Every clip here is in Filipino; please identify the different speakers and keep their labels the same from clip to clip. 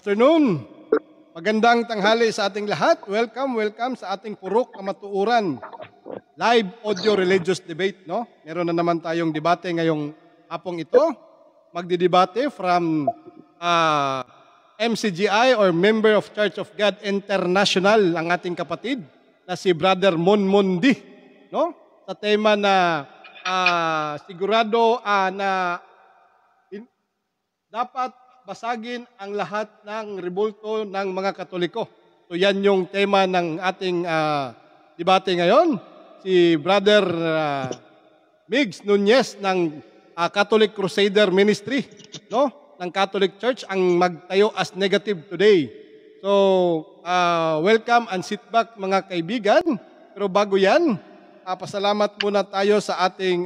Speaker 1: afternoon. Magandang tanghali sa ating lahat. Welcome sa ating Purok Kamatuuran live audio religious debate, no? Meron na naman tayong debate ngayong hapong ito. Magdidebate from MCGI or Member of Church of God International ang ating kapatid na si Brother Monmondi, no? Sa tema na sigurado na dapat basagin ang lahat ng rebulto ng mga Katoliko. So yan yung tema ng ating debate ngayon. Si Brother Migs Nunez ng Catholic Crusader Ministry, no, ng Catholic Church ang magtayo as negative today. So welcome and sit back mga kaibigan. Pero bago yan, pasalamat muna tayo sa ating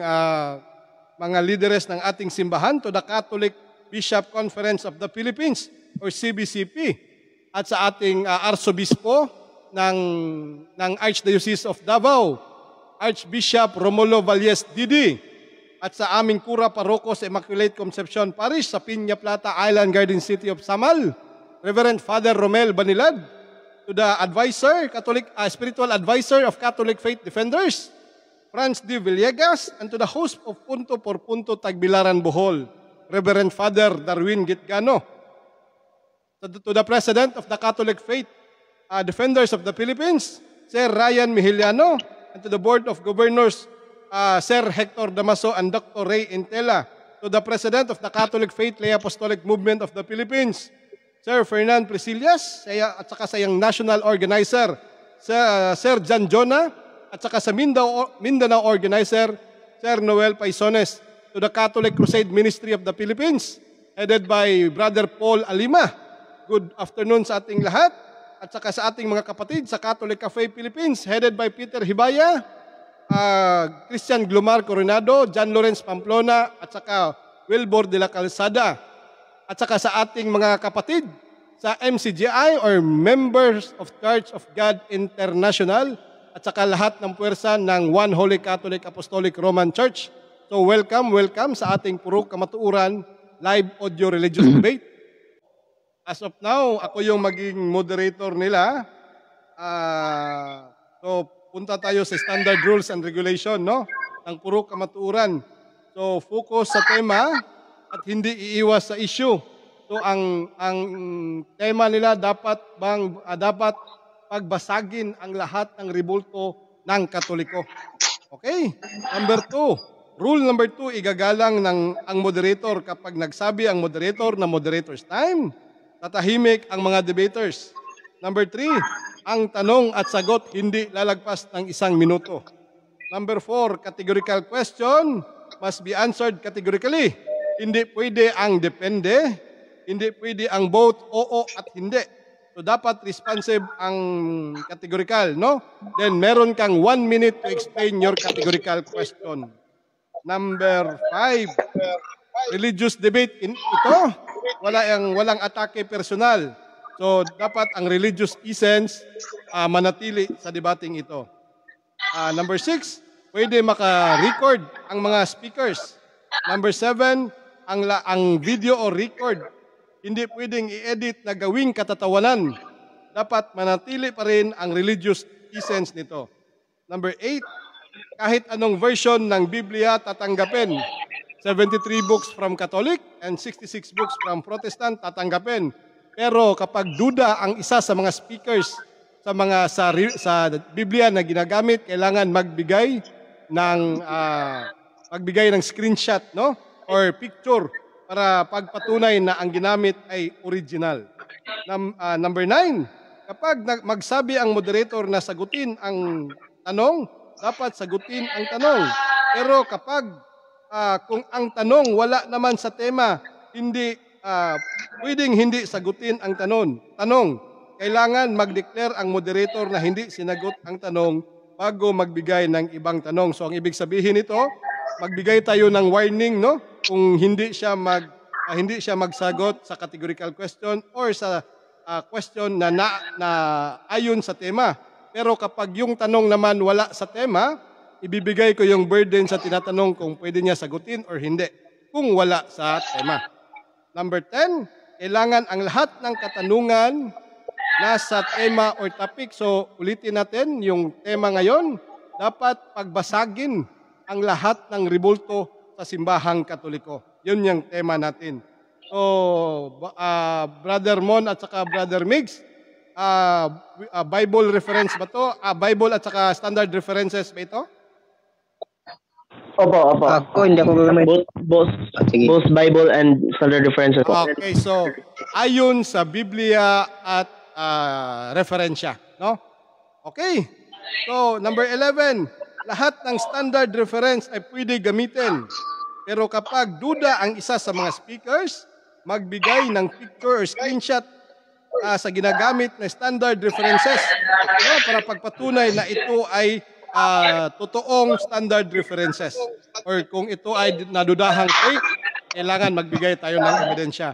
Speaker 1: mga leaders ng ating simbahan, to the Catholic Bishop Conference of the Philippines or CBCP, at sa ating Arsobispo ng Archdiocese of Davao, Archbishop Romulo Valles Didi, at sa aming Kura Paroko sa Immaculate Conception Parish sa Piña Plata Island Garden City of Samal, Reverend Father Romel Banilad, to the advisor, spiritual advisor of Catholic Faith Defenders, Franz D. Villegas, and to the host of Punto por Punto Tagbilaran Bohol, Reverend Father Darwin Gitgano, to the President of the Catholic Faith Defenders of the Philippines, Sir Ryan Mihiliano, and to the Board of Governors, Sir Hector Damaso and Dr. Ray Intela, to the President of the Catholic Faith Lay Apostolic Movement of the Philippines, Sir Fernand Presillas, at saka sa iyang National Organizer, Sir John Jona, at saka sa Mindanao Organizer, Sir Noel Paisones, to the Catholic Crusade Ministry of the Philippines, headed by Brother Paul Alima. Good afternoon sa ating lahat. At saka sa ating mga kapatid sa Catholic Cafe Philippines, headed by Peter Hibaya, Christian Glomar Coronado, John Lawrence Pamplona, at saka Wilbur de la Calzada. At saka sa ating mga kapatid sa MCGI or Members of Church of God International, at saka lahat ng puwersa ng One Holy Catholic Apostolic Roman Church. So welcome sa ating Purok Kamatuuran live audio religious debate. As of now, ako yung maging moderator nila. So punta tayo sa standard rules and regulation, no, ng Purok Kamatuuran. So focus sa tema at hindi iiwas sa issue. So ang tema nila dapat pagbasagin ang lahat ng rebulto ng Katoliko. Okay? Rule number 2, igagalang ang moderator kapag nagsabi ang moderator na moderator's time. Tatahimik ang mga debaters. Number 3, ang tanong at sagot hindi lalagpas ng 1 minuto. Number 4, categorical question must be answered categorically. Hindi pwede ang depende, hindi pwede ang both oo at hindi. So dapat responsive ang categorical, no? Then meron kang 1 minute to explain your categorical question. Number 5, religious debate. Ito, walang atake personal. So, dapat ang religious essence manatili sa debating ito. Number 6, pwede maka-record ang mga speakers. Number 7, ang video o record, hindi pwedeng i-edit na gawing katatawanan. Dapat manatili pa rin ang religious essence nito. Number 8, kahit anong version ng Biblia tatanggapin. 73 books from Catholic and 66 books from Protestant tatanggapin. Pero kapag duda ang isa sa mga speakers sa Biblia na ginagamit, kailangan magbigay ng screenshot, no, or picture para pagpatunay na ang ginamit ay original. Number 9, kapag magsabi ang moderator na sagutin ang tanong, dapat sagutin ang tanong. Pero kapag kung ang tanong wala naman sa tema, pwedeng hindi sagutin ang tanong. Kailangan mag-declare ang moderator na hindi sinagot ang tanong bago magbigay ng ibang tanong. So ang ibig sabihin nito, magbigay tayo ng warning, no? Kung hindi siya magsagot sa categorical question or sa question na ayon sa tema. Pero kapag yung tanong naman wala sa tema, ibibigay ko yung burden sa tinatanong kung pwede niya sagutin or hindi kung wala sa tema. Number 10, kailangan ang lahat ng katanungan nasa tema or topic. So, ulitin natin yung tema ngayon. Dapat pagbasagin ang lahat ng ribulto sa simbahang Katoliko. Yun yung tema natin. So, Brother Mon at saka Brother Migs, Bible reference ba to? Bible at saka standard references ba ito?
Speaker 2: Opo.
Speaker 3: Ako, hindi ako gamit.
Speaker 2: Both Bible and standard references.
Speaker 1: Okay, so ayon sa Biblia at referensya, no? Okay. So, number 11, lahat ng standard reference ay pwede gamitin. Pero kapag duda ang isa sa mga speakers, magbigay ng picture or screenshot sa ginagamit na standard references, no, para pagpatunay na ito ay totoong standard references. Or kung ito ay nadudahang fake, kailangan magbigay tayo ng ebidensya.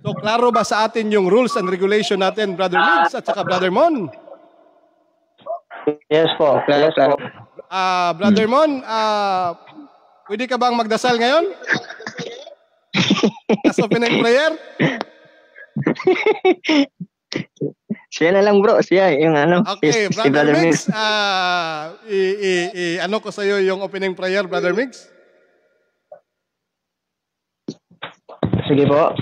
Speaker 1: So, klaro ba sa atin yung rules and regulation natin, Brother Migs at saka Brother Mon?
Speaker 2: Yes po.
Speaker 3: Klaro.
Speaker 1: Brother Mon, pwede ka bang magdasal ngayon? As opening prayer?
Speaker 3: Siya na lang bro, siya yung ano.
Speaker 1: Okay,
Speaker 3: si
Speaker 1: Brother Migs,
Speaker 3: Migs.
Speaker 1: ano ko sa'yo yung opening prayer, Brother Migs?
Speaker 2: Sige po.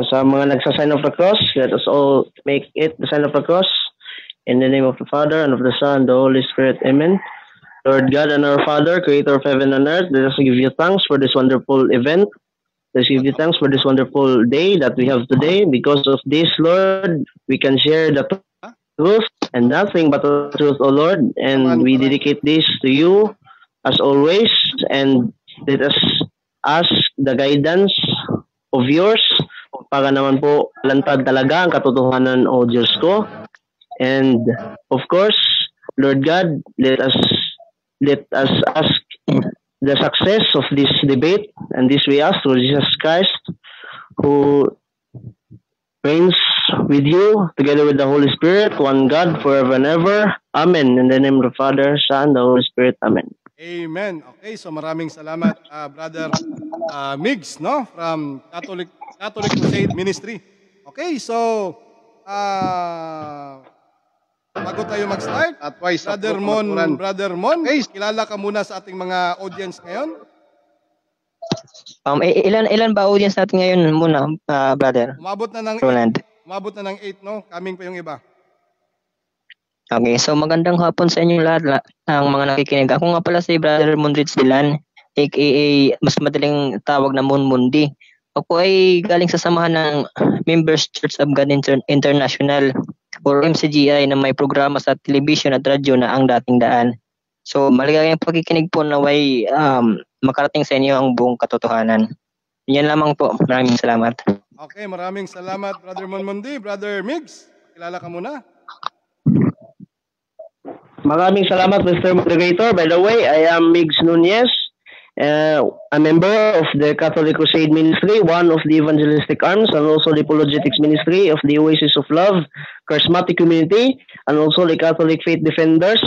Speaker 2: Sa mga nagsa-sign of the cross, let us all make it the sign of the cross. In the name of the Father, and of the Son, and the Holy Spirit. Amen. Lord God and our Father, creator of heaven and earth, let us give you thanks for this wonderful event. Let's give you thanks for this wonderful day that we have today. Because of this, Lord, we can share the truth and nothing but the truth, O Lord. And we dedicate this to you as always. And let us ask the guidance of yours para naman po lantad talaga ang katotohanan, O Diyos ko. And of course, Lord God, let us ask the success of this debate, and this we ask through Jesus Christ, who reigns with you together with the Holy Spirit, one God, forever and ever. Amen. In the name of the Father, Son, the Holy Spirit. Amen.
Speaker 1: Amen. Okay, so maraming salamat, Brother Migs, no? From Catholic Crusade Ministry. Okay, so bago tayo mag-start, Brother Mon, okay, kilala ka muna sa ating mga audience ngayon.
Speaker 3: Ilan ba audience natin ngayon muna, brother?
Speaker 1: Umabot na ng
Speaker 3: Roland.
Speaker 1: 8, no? Coming pa yung iba.
Speaker 3: Okay, so magandang hapon sa inyong lahat ng mga nakikinig. Ako nga pala si Brother Monritz Dilan, aka mas madaling tawag na Monmundi. Ako ay galing sa samahan ng Members Church of God International or MCGI na may programa sa television at radyo na ang dating daan. So maligayang pakikinig po na way makarating sa inyo ang buong katotohanan. Yan lamang po. Maraming salamat.
Speaker 1: Okay, maraming salamat, Brother Monmundi. Brother Migs, kilala ka muna.
Speaker 2: Maraming salamat, Mr. Moderator. By the way, I am Migs Nunez, a member of the Catholic Crusade Ministry, one of the evangelistic arms, and also the apologetics ministry of the Oasis of Love Charismatic Community, and also the Catholic Faith Defenders.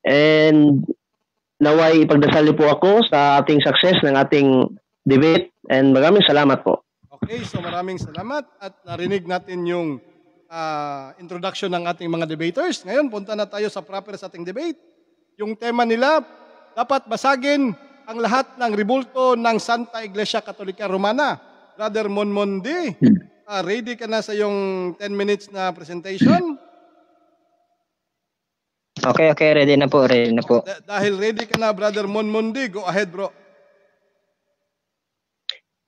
Speaker 2: And naway ipagdasal po ako sa ating success ng ating debate, and maraming salamat po.
Speaker 1: Okay, so maraming salamat at narinig natin yung introduction ng ating mga debaters. Ngayon, punta na tayo sa proper sa ating debate. Yung tema nila, dapat basagin ang lahat ng ribulto ng Santa Iglesia Katolika Romana. Brother Monmundi, ready ka na sa yung 10 minutes na presentation?
Speaker 3: Okay, ready na po.
Speaker 1: Dahil ready ka na, Brother Monmundi, go ahead, bro.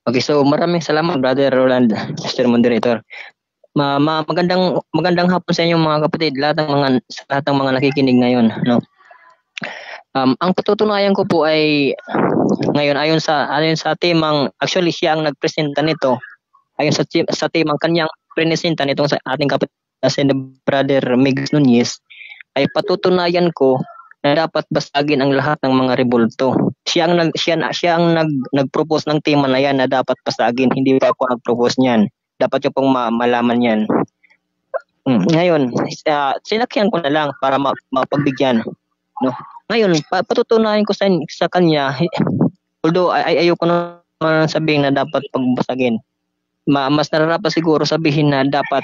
Speaker 3: Okay, so maraming salamat, Brother Roland, Mr. Moderator. Magandang hapon sa inyo mga kapatid, lahat ng mga nakikinig ngayon, no. Ang patutunayan ko po ay ngayon ayon sa temang, actually siya ang nagpresenta nito. Ayon sa temang kanyang presenta nitong sa ating kapatid na si Brother Migs Nunez, ay patutunayan ko na dapat basagin ang lahat ng mga rebulto. Siya ang nag-propose ng tema na yan na dapat basagin, hindi pa ako nag-propose niyan. Dapat nyo pong malaman yan. Ngayon, sinakyan ko na lang para mapagbigyan. No? Ngayon, patutunayan ko sa kanya, although ayoko naman sabihin na dapat pagbasagin. mas nararapat siguro sabihin na dapat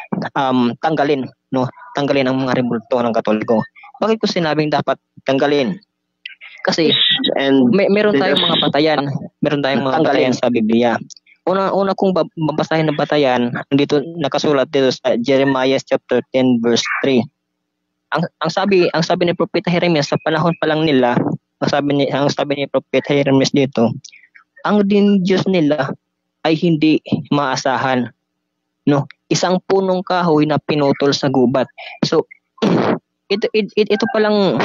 Speaker 3: tanggalin, no? Tanggalin ang mga rebulto ng Katoliko. Bakit ko sinabing dapat tanggalin? Kasi
Speaker 2: And
Speaker 3: meron
Speaker 2: let
Speaker 3: tayong
Speaker 2: us-
Speaker 3: mga batayan. Meron tayong mga batayan sa Biblia. Una kong babasahin na batayan, dito nakasulat dito sa Jeremiah chapter 10 verse 3. Ang sabi ni Propeta Jeremias sa panahon pa lang nila, ang sabi ni Propeta Jeremias dito, ang Diyos nila ay hindi maasahan, no? Isang punong kahoy na pinutol sa gubat. So ito palang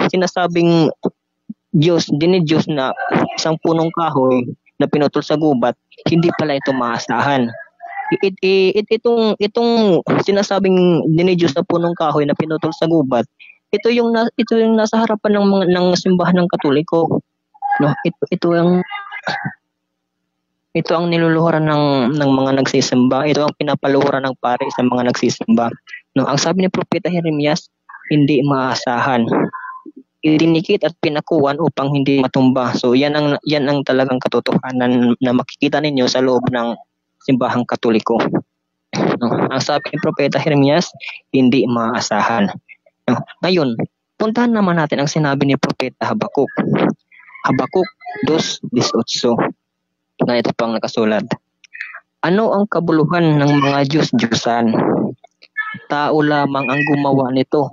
Speaker 3: sinasabing Diyos na isang punong kahoy na pinutol sa gubat, hindi pala ito maasahan. Itong sinasabing Diyos na punong kahoy na pinutol sa gubat, ito yung nasa harapan ng simbahan ng Katoliko, no? Ito ang niluluhuran ng mga nagsisimba. Ito ang pinapaluhuran ng pare sa mga nagsisimba. No, ang sabi ni Propeta Jeremias, hindi maasahan. Itinikit at pinakuan upang hindi matumba. So yan ang talagang katotohanan na makikita ninyo sa loob ng simbahang Katoliko. No, ang sabi ni Propeta Jeremias, hindi maasahan. No, ngayon, puntahan naman natin ang sinabi ni Propeta Habakuk. Habakuk 2:18. Na ito pang nakasulat. Ano ang kabuluhan ng mga Diyos-Diyosan? Tao lamang ang gumawa nito,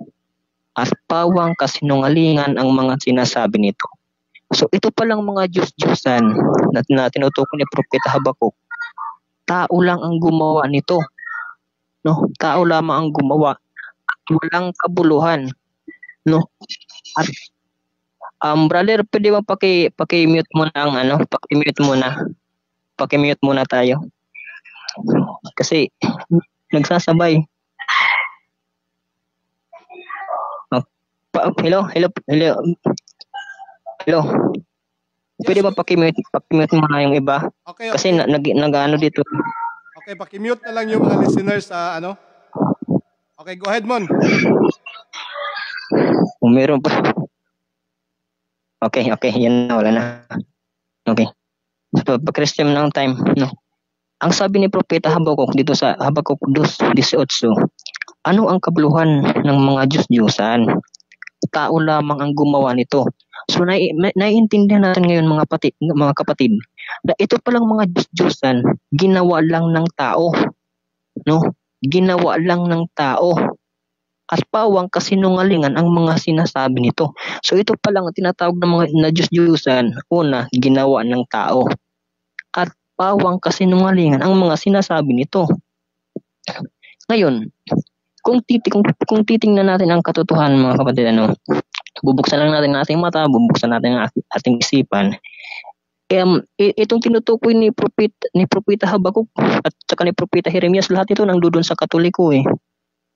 Speaker 3: at pawang kasinungalingan ang mga sinasabi nito. So ito palang mga Diyos-Diyosan na tinutukoy ni Propeta Habakuk. Tao lang ang gumawa nito. No? Tao lamang ang gumawa at walang kabuluhan. No? At brother, pwede ba paki-mute mo na paki-mute muna tayo. Kasi nagsasabay. Hello. Pwede ba paki-mute mo na yung iba?
Speaker 1: Okay.
Speaker 3: Kasi nag-ano dito.
Speaker 1: Okay, paki-mute na lang yung mga listeners sa ano. Okay, go ahead, Mon.
Speaker 3: Meron pa. Okay, yan na, wala na. Okay. So, pag-Christian ng time, no. Ang sabi ni Propeta Habakuk dito sa Habakuk 2:18, ano ang kabuluhan ng mga Diyos-Diyosan? Tao lamang ang gumawa nito. So naiintindihan natin ngayon mga kapatid, na ito palang mga Diyos-Diyosan ginawa lang ng tao, no? Ginawa lang ng tao. At pawang kasinungalingan ang mga sinasabi nito. So ito palang tinatawag ng mga na Diyos-Diyosan, una, ginawa ng tao. At pawang kasinungalingan ang mga sinasabi nito. Ngayon, kung titingnan natin ang katotohanan, mga kapatid, bubuksan lang natin ang ating mata, bubuksan natin ang ating isipan. Itong tinutukoy ni Propeta Habakuk at saka ni Propeta Jeremias, lahat ito nandoon sa Katoliko eh.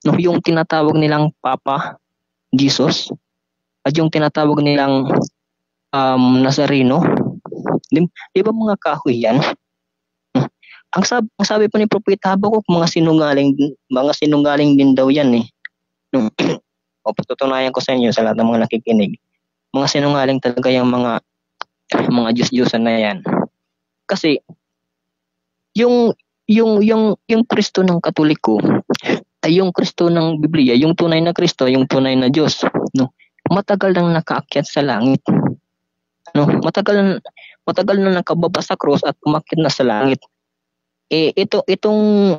Speaker 3: No, yung tinatawag nilang Papa Jesus at yung tinatawag nilang Nazareno, di ba mga kahoy yan? Ang sabi pa ni Propeta Habakuk, mga sinungaling din daw yan eh. No? O patutunayan ko sa inyo sa lahat ng mga nakikinig, mga sinungaling talaga yung mga Diyos-Diyosan na yan. Kasi yung Kristo ng Katoliko ay yung Kristo ng Biblia, yung tunay na Kristo, yung tunay na Diyos, no? Matagal nang nakaakyat sa langit. No, matagal na nakababa sa cross at umakyat na sa langit. Itong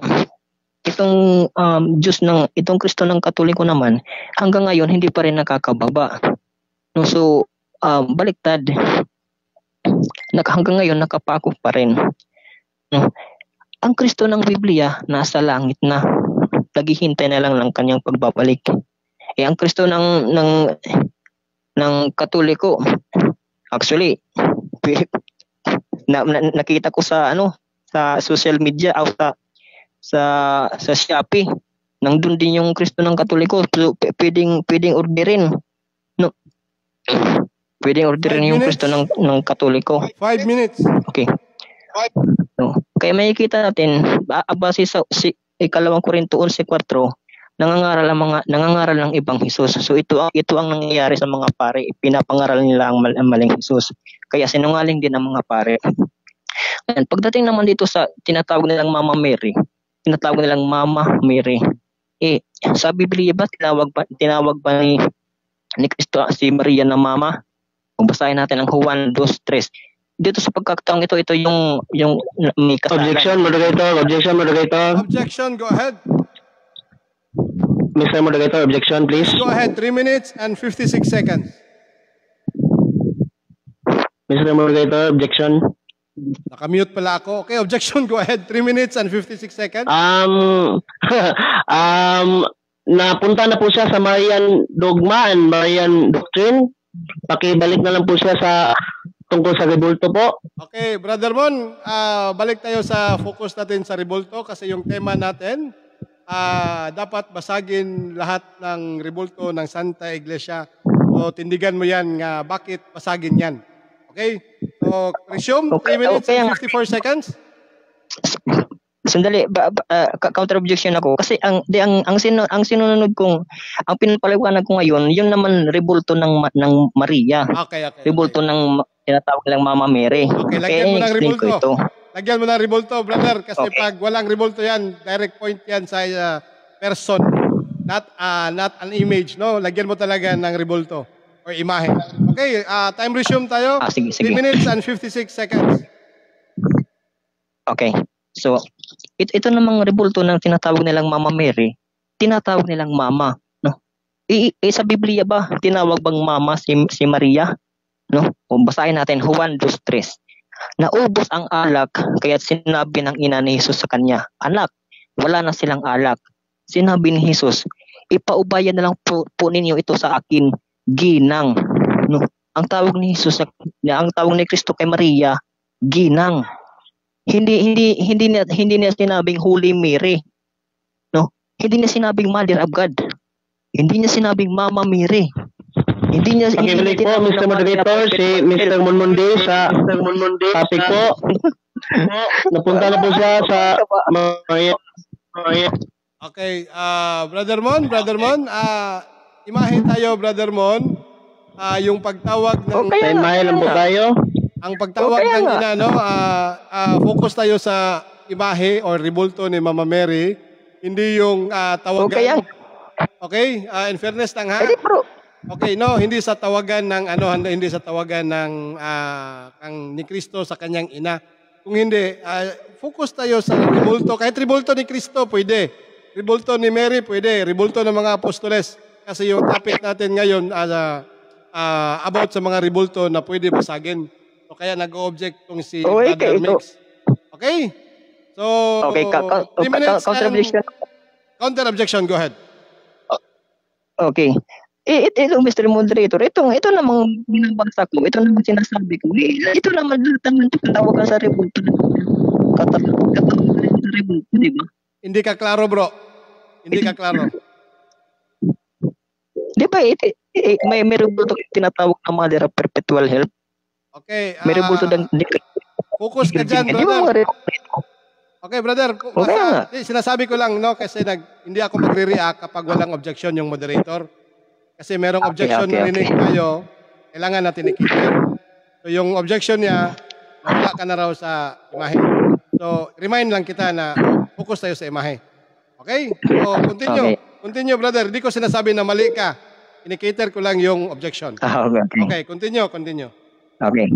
Speaker 3: Diyos itong Kristo ng Katoliko naman, hanggang ngayon hindi pa rin nakakababa. No, so baliktad. Hanggang ngayon nakapako pa rin. No? Ang Kristo ng Biblia nasa langit na. Naghihintay na lang ng kanyang pagbabalik. Ang Kristo ng Katoliko, actually, nakita ko sa social media o sa Shopee, nandun din yung Kristo ng Katoliko. So, pwedeng orderin. No. Pwedeng orderin yung Kristo ng Katoliko.
Speaker 1: 5 minutes.
Speaker 3: Okay. No. Kaya makikita natin, base sa ikalawang Korinto 11:4, nangangaral ng ibang Hesus. So ito ang nangyayari sa mga pare, pinapangaral nila ang maling Hesus. Kaya sinungaling din ang mga pare. Ayan, pagdating naman dito sa tinatawag nilang Mama Mary, sa Biblia ba tinawag ba ni Cristo si Maria na mama? Kung basahin natin ang Juan 2:3. Dito sa pagkakataong ito yung may kasalan.
Speaker 2: Objection, moderator.
Speaker 1: Objection, go ahead.
Speaker 2: Mr. Moderator, objection, please.
Speaker 1: Go ahead, 3 minutes and 56 seconds.
Speaker 2: Mr. Moderator, objection.
Speaker 1: Nakamute pala ako. Okay, objection, go ahead, 3 minutes and 56 seconds.
Speaker 2: Napunta na po siya sa Marian Dogma and Marian Doctrine. Pakibalik na lang po siya sa tungkol sa rebulto po.
Speaker 1: Okay, Brother Mon, balik tayo sa focus natin sa rebulto kasi yung tema natin, dapat basagin lahat ng rebulto ng Santa Iglesia. So, tindigan mo yan nga bakit basagin yan. Okay? So, resume, 3 minutes and 54 seconds.
Speaker 3: Sandali, counter objection ako kasi ang sinunod kong ang pinapaliwanag ko ngayon, yun naman rebulto ng Maria.
Speaker 1: Okay.
Speaker 3: Rebulto ng tinatawag lang Mama Mary.
Speaker 1: Okay, lagyan mo ng rebulto.
Speaker 3: Ito.
Speaker 1: Lagyan mo ng rebulto, brother, kasi
Speaker 3: Okay.
Speaker 1: pag walang rebulto yan, direct point yan sa person, not an image, no? Lagyan mo talaga ng rebulto or imahe. Okay, time resume tayo.
Speaker 3: Sige.
Speaker 1: 3 minutes and 56 seconds.
Speaker 3: Okay. So, ito namang rebulto ng tinatawag nilang Mama Mary, tinatawag nilang Mama, no? Sa Biblia ba tinawag bang Mama si Maria? No? Kung basahin natin Juan 2:3. Naubos ang alak, kaya sinabi ng ina ni Jesus sa kanya, "Anak, wala na silang alak." Sinabi ni Jesus, "Ipaubayan na lang po ninyo ito sa akin, ginang." No? Ang tawag ni Kristo kay Maria, ginang. Hindi niya sinabing Holy Mary. No? Hindi niya sinabing Mother of God. Hindi niya sinabing Mama Mary. Hindi niya
Speaker 2: Pakibalik po, Mr. Moderator, si Mr. Monmonde sa topic po. Napunta na po siya sa Maria.
Speaker 1: Okay, Brother Mon, imahe tayo, Brother Mon. Yung pagtawag ng
Speaker 3: Okay.
Speaker 2: Imahe lang po tayo.
Speaker 1: ang pagtawag
Speaker 3: Okay
Speaker 1: ng
Speaker 3: nga.
Speaker 1: ina, no? Focus tayo sa imahe or rebulto ni Mama Mary, hindi yung tawagan.
Speaker 3: Okay yan.
Speaker 1: Okay? In fairness lang ha.
Speaker 3: Pwede bro.
Speaker 1: Okay, no, hindi sa tawagan ng hindi sa tawagan ng kang ni Kristo sa kanyang ina. Kung hindi, focus tayo sa rebulto. Kahit rebulto ni Kristo pwede. Rebulto ni Mary pwede. Rebulto ng mga apostoles. Kasi yung topic natin ngayon about sa mga rebulto na pwede basagin. So kaya nag-object tong si
Speaker 3: Okay,
Speaker 1: Brother
Speaker 3: ito.
Speaker 1: Mix. Okay? So,
Speaker 3: Okay,
Speaker 1: 3 minutes
Speaker 3: counter
Speaker 1: and
Speaker 3: objection.
Speaker 1: counter objection. Go ahead.
Speaker 3: Okay. Ito, Mr. Moderator, ito namang binabasa ko, ito namang sinasabi ko, ito naman naman katawagan sa rebulto. Katawagan sa rebulto, di ba?
Speaker 1: Hindi ka klaro, bro. Hindi ka klaro.
Speaker 3: Di ba, may rebulto tinatawag na Mother of Perpetual Help.
Speaker 1: Okay.
Speaker 3: May rebulto
Speaker 1: Focus ka dyan,
Speaker 3: Di ba
Speaker 1: brother.
Speaker 3: mga
Speaker 1: Okay, brother.
Speaker 3: Okay nga.
Speaker 1: Sinasabi ko lang, no, kasi hindi ako magre-react kapag walang objection yung moderator. Kasi merong objection na rinig tayo, kailangan natin i-clear. So, yung objection niya, wala ka na raw sa imahe. So, remind lang kita na focus tayo sa imahe. Okay? So, continue.
Speaker 3: Okay.
Speaker 1: Continue, brother. Hindi ko sinasabi na mali ka. Ini-cater ko lang yung objection.
Speaker 3: Okay.
Speaker 1: Okay, continue.
Speaker 3: Okay.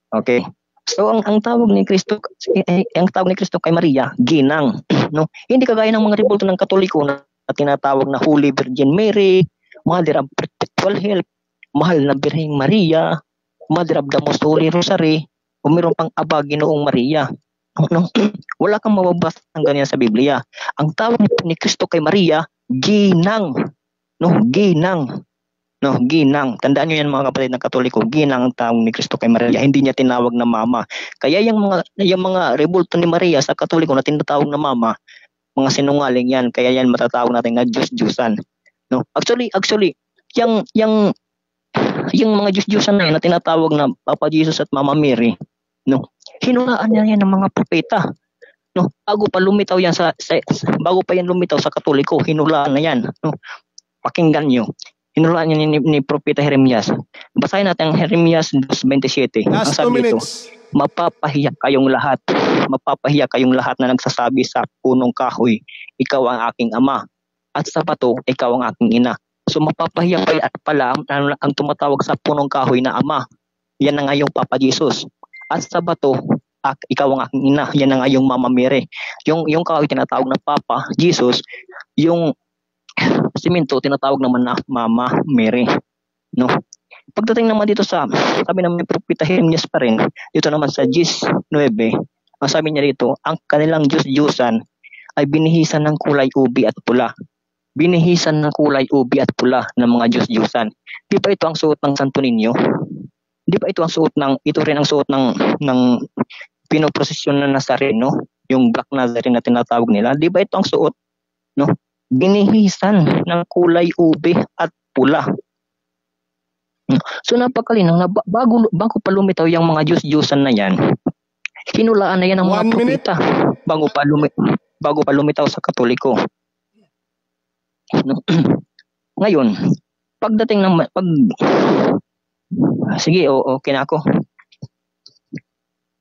Speaker 3: Okay. So ang tawag ni Kristo kay Maria, ginang, no? Hindi kagaya ng mga rebulto ng Katoliko na tinatawag na Holy Virgin Mary, Mother of Perpetual Help, Mahal na Birheng Maria, Mother of the Most Holy Rosary, o mayroon pang Aba Ginoong Maria. No? Wala kang mababasa ng ganyan sa Biblia. Ang tawag ni Kristo kay Maria, ginang. No, ginang. No, ginang. Tandaan niyo yan mga kapatid ng Katoliko, ginang ang tawag ni Kristo kay Maria. Hindi niya tinawag na mama. Kaya yung mga rebulto ni Maria sa Katoliko na tinatawag na mama, mga sinungaling yan. Kaya yan matatawag natin na Diyos-Diyusan. No? Actually, yung mga Diyos-Diyusan na yan na tinatawag na Papa Jesus at Mama Mary, no? Hinulaan niya yan ng mga propeta. No? Bago pa yan lumitaw sa Katoliko, hinulaan na yan. No? Pakinggan nyo. Hinulaan niya ni Propeta Jeremias. Basahin natin ang Jeremias 2:27. Ang
Speaker 1: Last 2
Speaker 3: sabi dito,
Speaker 1: minutes.
Speaker 3: mapapahiya kayong lahat. Mapapahiya kayong lahat na nagsasabi sa punong kahoy, ikaw ang aking ama. At sa bato, ikaw ang aking ina. So mapapahiya pala ang tumatawag sa punong kahoy na ama. Yan ang ngayong Papa Jesus. At sa bato, ikaw ang aking ina. Yan ang ngayong Mama Mary. Yung kahoy tinatawag na Papa Jesus, yung simento tinatawag naman na Mama Mary. No? Pagdating naman dito sa, sabi naman ni Propeta Jeremias pa rin, dito naman sa 10:9, ang sabi niya dito, ang kanilang Diyos-Diyusan ay binihisan ng kulay ubi at pula. Binihisan ng kulay ubi at pula ng mga Diyos-Diyusan. Di ba ito ang suot ng Santo Niño? Di ba ito ang suot ito rin ang suot ng pinoprosesyon na Nazareno, yung Black Nazarene na tinatawag nila. Di ba ito ang suot? No? Binihisan ng kulay ubi at pula. So napakalinaw na bago pa lumitaw yung mga Diyos-Diyusan na yan, hinulaan na yan ng mga
Speaker 1: 1 minute.
Speaker 3: propeta bago pa lumitaw sa Katoliko. No? Ngayon, pagdating ng sige, okay na ako.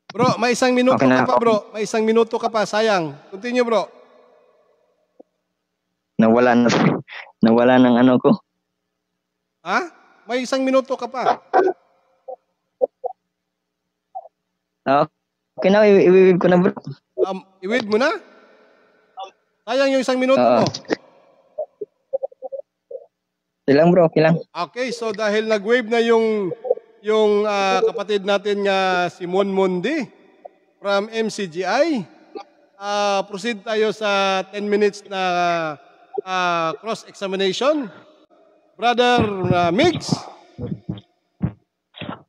Speaker 1: Bro, may 1 minuto
Speaker 3: Okay na
Speaker 1: ka pa,
Speaker 3: ako.
Speaker 1: bro. May 1 minuto ka pa, sayang. Continue, bro.
Speaker 3: Nawala ng ano ko.
Speaker 1: Ha? May 1 minuto ka pa.
Speaker 3: Okay na, iwiwid ko na bro.
Speaker 1: Iwid mo na? Sayang yung 1 minuto
Speaker 3: Oo.
Speaker 1: mo.
Speaker 3: Okay lang bro, okay lang.
Speaker 1: Okay, so dahil nag-wave na yung kapatid natin nga si Mon Mondi from MCGI, proceed tayo sa 10 minutes na cross-examination. Brother Migs.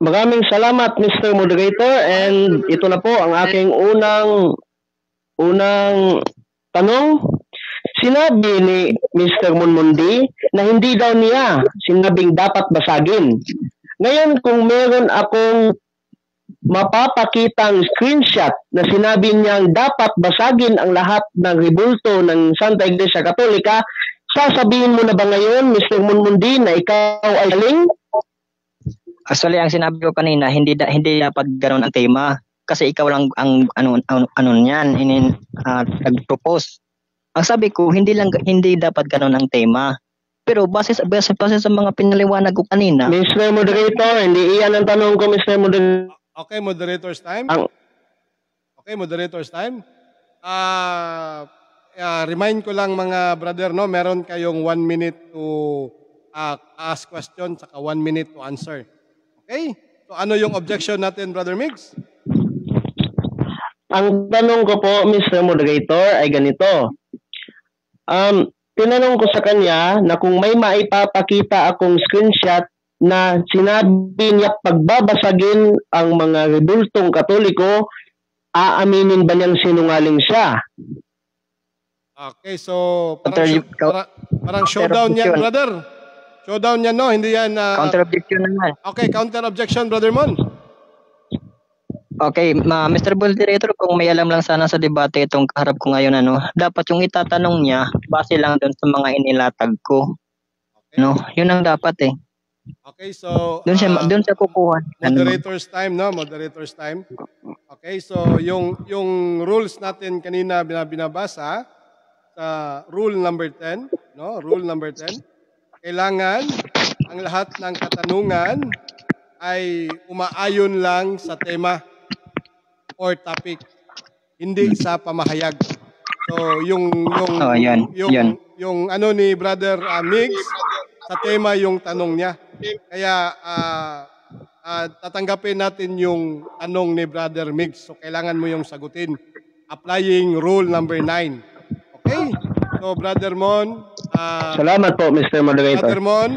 Speaker 2: Maraming salamat, Mr. Moderator, and ito na po ang aking unang tanong. Sinabi ni Mr. Monmundi na hindi daw niya sinabing dapat basagin. Ngayon, kung meron akong mapapakitang screenshot na sinabi niyang dapat basagin ang lahat ng rebulto ng Santa Iglesia Katolika, sasabihin mo na ba ngayon, Mr. Monmundi, na ikaw ay galing?
Speaker 3: Actually, ang sinabi ko kanina, hindi dapat ganoon ang tema kasi ikaw lang ang ano niyan, nag-propose. Ang sabi ko, hindi dapat ganoon ang tema. Pero base sa mga pinaliwanag ko kanina.
Speaker 2: Mr. Moderator, hindi iyan ang tanong ko, Mr. Moderator.
Speaker 1: Okay, moderator's time. Okay, moderator's time. Remind ko lang mga brother, no, meron kayong 1 minute to ask question saka 1 minute to answer. Okay? So ano yung objection natin, Brother Migs?
Speaker 2: Ang tanong ko po, Mr. Moderator, ay ganito. Tinanong ko sa kanya na kung may maipapakita akong screenshot na sinabi niya pagbabasagin ang mga rebultong Katoliko, aaminin ba niyang sinungaling siya?
Speaker 1: Okay, so parang showdown yan, brother. Showdown yan, no? Hindi yan...
Speaker 3: counter objection naman.
Speaker 1: Okay, counter objection, Brother Mon.
Speaker 3: Okay, Mr. Moderator, kung may alam lang sana sa debate itong kaharap ko ngayon, dapat yung itatanong niya, base lang doon sa mga inilatag ko.
Speaker 1: Okay.
Speaker 3: No, yun ang dapat eh.
Speaker 1: Okay, so...
Speaker 3: Doon siya kukuha.
Speaker 1: Moderator's time, no? Moderator's time. Okay, so yung rules natin kanina binabasa sa rule number 10, no? Rule number 10. Kailangan ang lahat ng katanungan ay umaayon lang sa tema or topic, hindi sa pamahayag. So yung ano ni Brother Migs, sa tema yung tanong niya. Kaya tatanggapin natin yung tanong ni Brother Migs. So kailangan mo yung sagutin applying rule number 9. Okay? So Brother Mon,
Speaker 2: salamat po, Mr. Moderator.
Speaker 1: Brother Mon,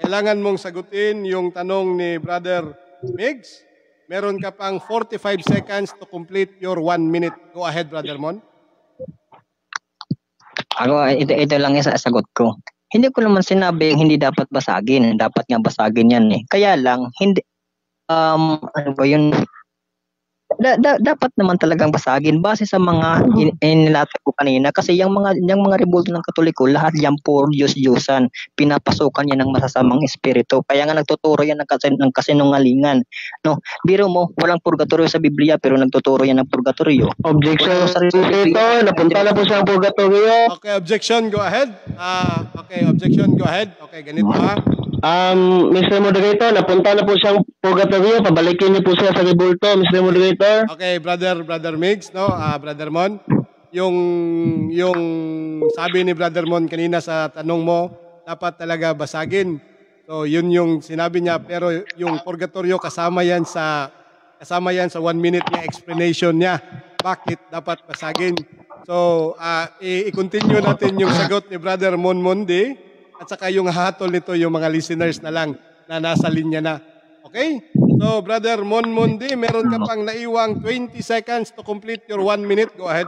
Speaker 1: kailangan mong sagutin yung tanong ni Brother Migs. Meron ka pang 45 seconds to complete your 1 minute. Go ahead, Brother Mon.
Speaker 3: Ito lang yung sagot ko. Hindi ko naman sinabi hindi dapat basagin. Dapat nga basagin yan eh. Kaya lang, hindi, ano ba yun? dapat naman talagang basagin base sa mga inilatag ko kanina kasi yung mga rebulto ng Katoliko lahat yan puro Diyos-Diyosan, pinapasukan yan ng masasamang espiritu, kaya nga nagtuturo yan ng kasinungalingan, no? Biro mo, walang purgatorio sa Biblia pero nagtuturo yan ng purgatorio.
Speaker 2: Objection sa dito, napunta na po sa purgatorio.
Speaker 1: Okay, objection, go ahead. Okay, objection, go ahead. Okay, ganito ha.
Speaker 2: Mr. Moderator, napunta na po siyang purgatorio, pabalikin niyo po siya sa rebulto, Mr. Moderator.
Speaker 1: Okay, brother Migs, no? Brother Mon, yung sabi ni Brother Mon kanina sa tanong mo, dapat talaga basagin. So, yun yung sinabi niya, pero yung purgatorio kasama yan sa 1 minute na explanation niya. Bakit dapat basagin? So, i-continue natin yung sagot ni Brother Mon Mondi at saka yung hatol nito yung mga listeners na lang na nasa linya na. Okay? So, Brother Mon Mondi, meron ka pang naiwang 20 seconds to complete your 1 minute. Go ahead.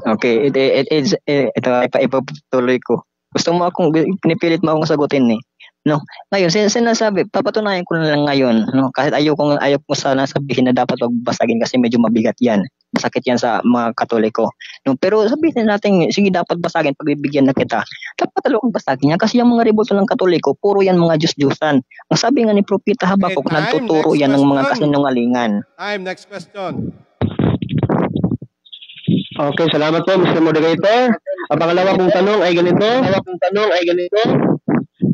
Speaker 3: Okay, ito ipapatuloy ko. Gusto mo pinipilit mo akong sagutin eh. No. Ngayon, sinasabi, papatunayan ko na lang ngayon, no? Kahit ayaw ko sana sabihin na dapat magbasagin kasi medyo mabigat 'yan. Masakit 'yan sa mga Katoliko. No, pero sabihin natin, sige dapat basagin, pagbibigyan na kita. Dapat talagang basagin yan kasi yung mga rebulto ng Katoliko, puro yan mga Diyos-Diyosan. Ang sabi nga ni Propeta Habakuk,
Speaker 1: Okay, time.
Speaker 3: nagtuturo
Speaker 1: Next
Speaker 3: yan ng mga
Speaker 1: question.
Speaker 3: kasinungalingan.
Speaker 1: Next question.
Speaker 2: Okay, salamat po, Mr. Moderator. Ang pangalawa kong tanong ay ganito.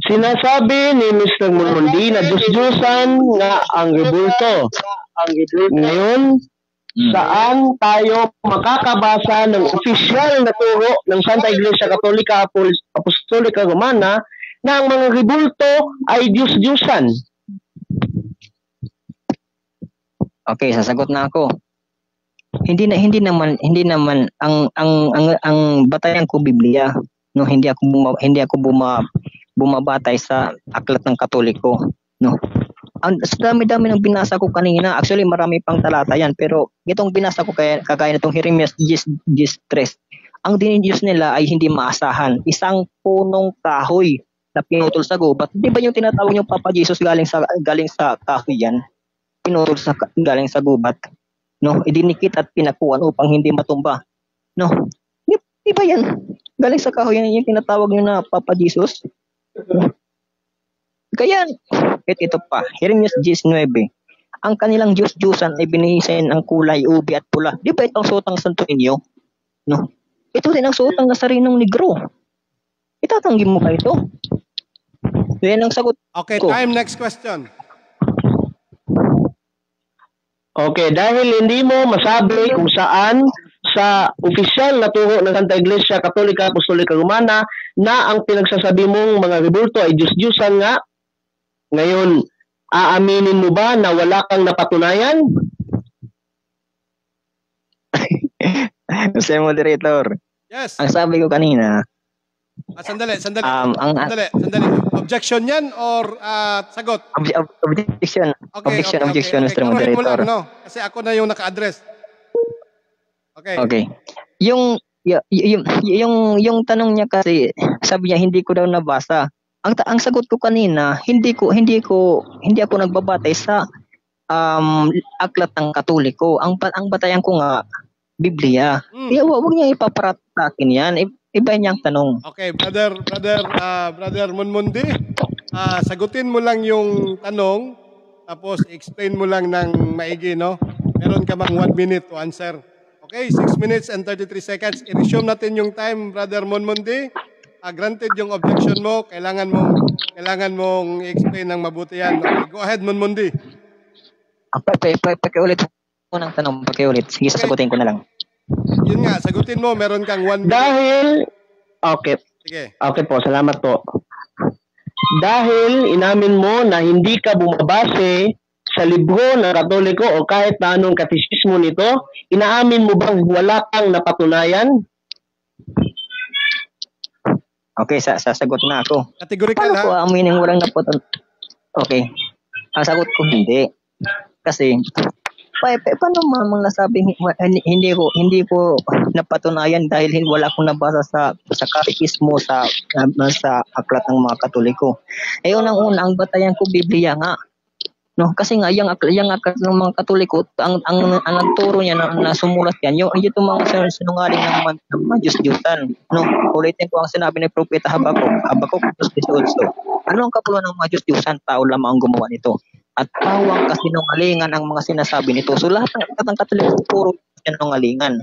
Speaker 2: Sinasabi ni Mr. Mundi na Diyos-Diyosan nga ang rebulto. Ngayon, saan tayo makakabasa ng opisyal na turo ng Santa Iglesia Katolika Apostolika Romana na ang mga rebulto ay Diyos-Diyosan?
Speaker 3: Okay, sasagot na ako. Hindi naman ang batayan ko Biblia, no, hindi ako bumabatay sa aklat ng Katoliko, no. Sa dami-dami ng binasa ko kanina, actually marami pang talata yan, pero itong binasa ko kagaya nitong Jeremias 10:3, ang dinidiyos nila ay hindi maasahan, isang punong kahoy na pinutol sa gubat. Di ba yung tinatawag yung Papa Jesus galing sa kahoy yan? Pinutol galing sa gubat, no, idinikit at pinakuan upang hindi matumba, no. Di ba yan galing sa kahoy yan yung tinatawag nyo na Papa Jesus? Kaya ito pa, Jeremias 10:9, ang kanilang Diyos-Diyosan ay binihisin ang kulay ubi at pula. Di ba ito ang suot ng Santo Niño? No, ito din ang suot ng Nazarenong Negro. Itatanggi mo ba ito? Yan ang sagot
Speaker 1: Okay,
Speaker 3: ko.
Speaker 1: time. Next question.
Speaker 2: Okay, dahil hindi mo masabi kung saan sa opisyal na turo ng Santa Iglesia Katolika Apostolika Romana na ang pinagsasabi mong mga rebulto ay Diyos-Diyosan nga, ngayon, aaminin mo ba na wala kang napatunayan?
Speaker 3: Mr. Moderator,
Speaker 1: Yes.
Speaker 3: ang sabi ko kanina,
Speaker 1: Sandali.
Speaker 3: ang
Speaker 1: Sandali. Objection yan or sagot?
Speaker 3: objection, Mr.
Speaker 1: Turuhin mo lang,
Speaker 3: Moderator.
Speaker 1: no? Kasi ako na yung naka-address. Okay.
Speaker 3: Okay. Yung tanong niya kasi, sabi niya hindi ko daw nabasa. Ang sagot ko kanina, hindi ako nagbabatay sa aklat ng Katoliko. Ang batayan ko nga Biblia. Kaya wag niya ipaparat sa akin 'yan. Iba niyang tanong.
Speaker 1: Okay, brother Monmundi, sagutin mo lang yung tanong, tapos explain mo lang ng maigi, no? Meron ka bang 1 minute to answer. Okay, 6 minutes and 33 seconds. I-resume natin yung time, brother Monmundi. Granted yung objection mo, kailangan mong i-explain ng mabuti yan. Okay, go ahead, Monmundi.
Speaker 3: Pakiulit mo ng tanong, pakiulit. Sige, sasagutin ko na lang.
Speaker 1: Yun nga, sagutin mo, meron kang 1 minute.
Speaker 2: Dahil, okay.
Speaker 1: Sige.
Speaker 2: Okay po, salamat po. Dahil inamin mo na hindi ka bumabase sa libro ng Katoliko o kahit na anong katisismo nito, inaamin mo bang wala kang napatunayan?
Speaker 3: Okay, sasagot na ako.
Speaker 1: Categorical,
Speaker 3: Paano ko
Speaker 1: ha?
Speaker 3: aminin walang napatunayan? Okay. Ang sagot ko hindi. Kasi paano mamang nasabing hindi ko napatunayan dahil wala akong nabasa sa katekismo sa aklat ng mga Katoliko. Unang-una ang batayan ko Biblia nga. No, kasi nga yung aklat ng mga Katoliko, ang nagturo niya na sumulat yan, yung mga sinungaling ng mga Diyos-Diyusan. No, ulitin ko ang sinabi ni Propeta Habakuk 2:18. Ano ang kapuluan ng mga Diyos-Diyusan? Tao lamang ang gumawa nito. At pawang kasinungalingan ang mga sinasabi nito. So lahat ng aklat ng Katoliko puro sinungalingan.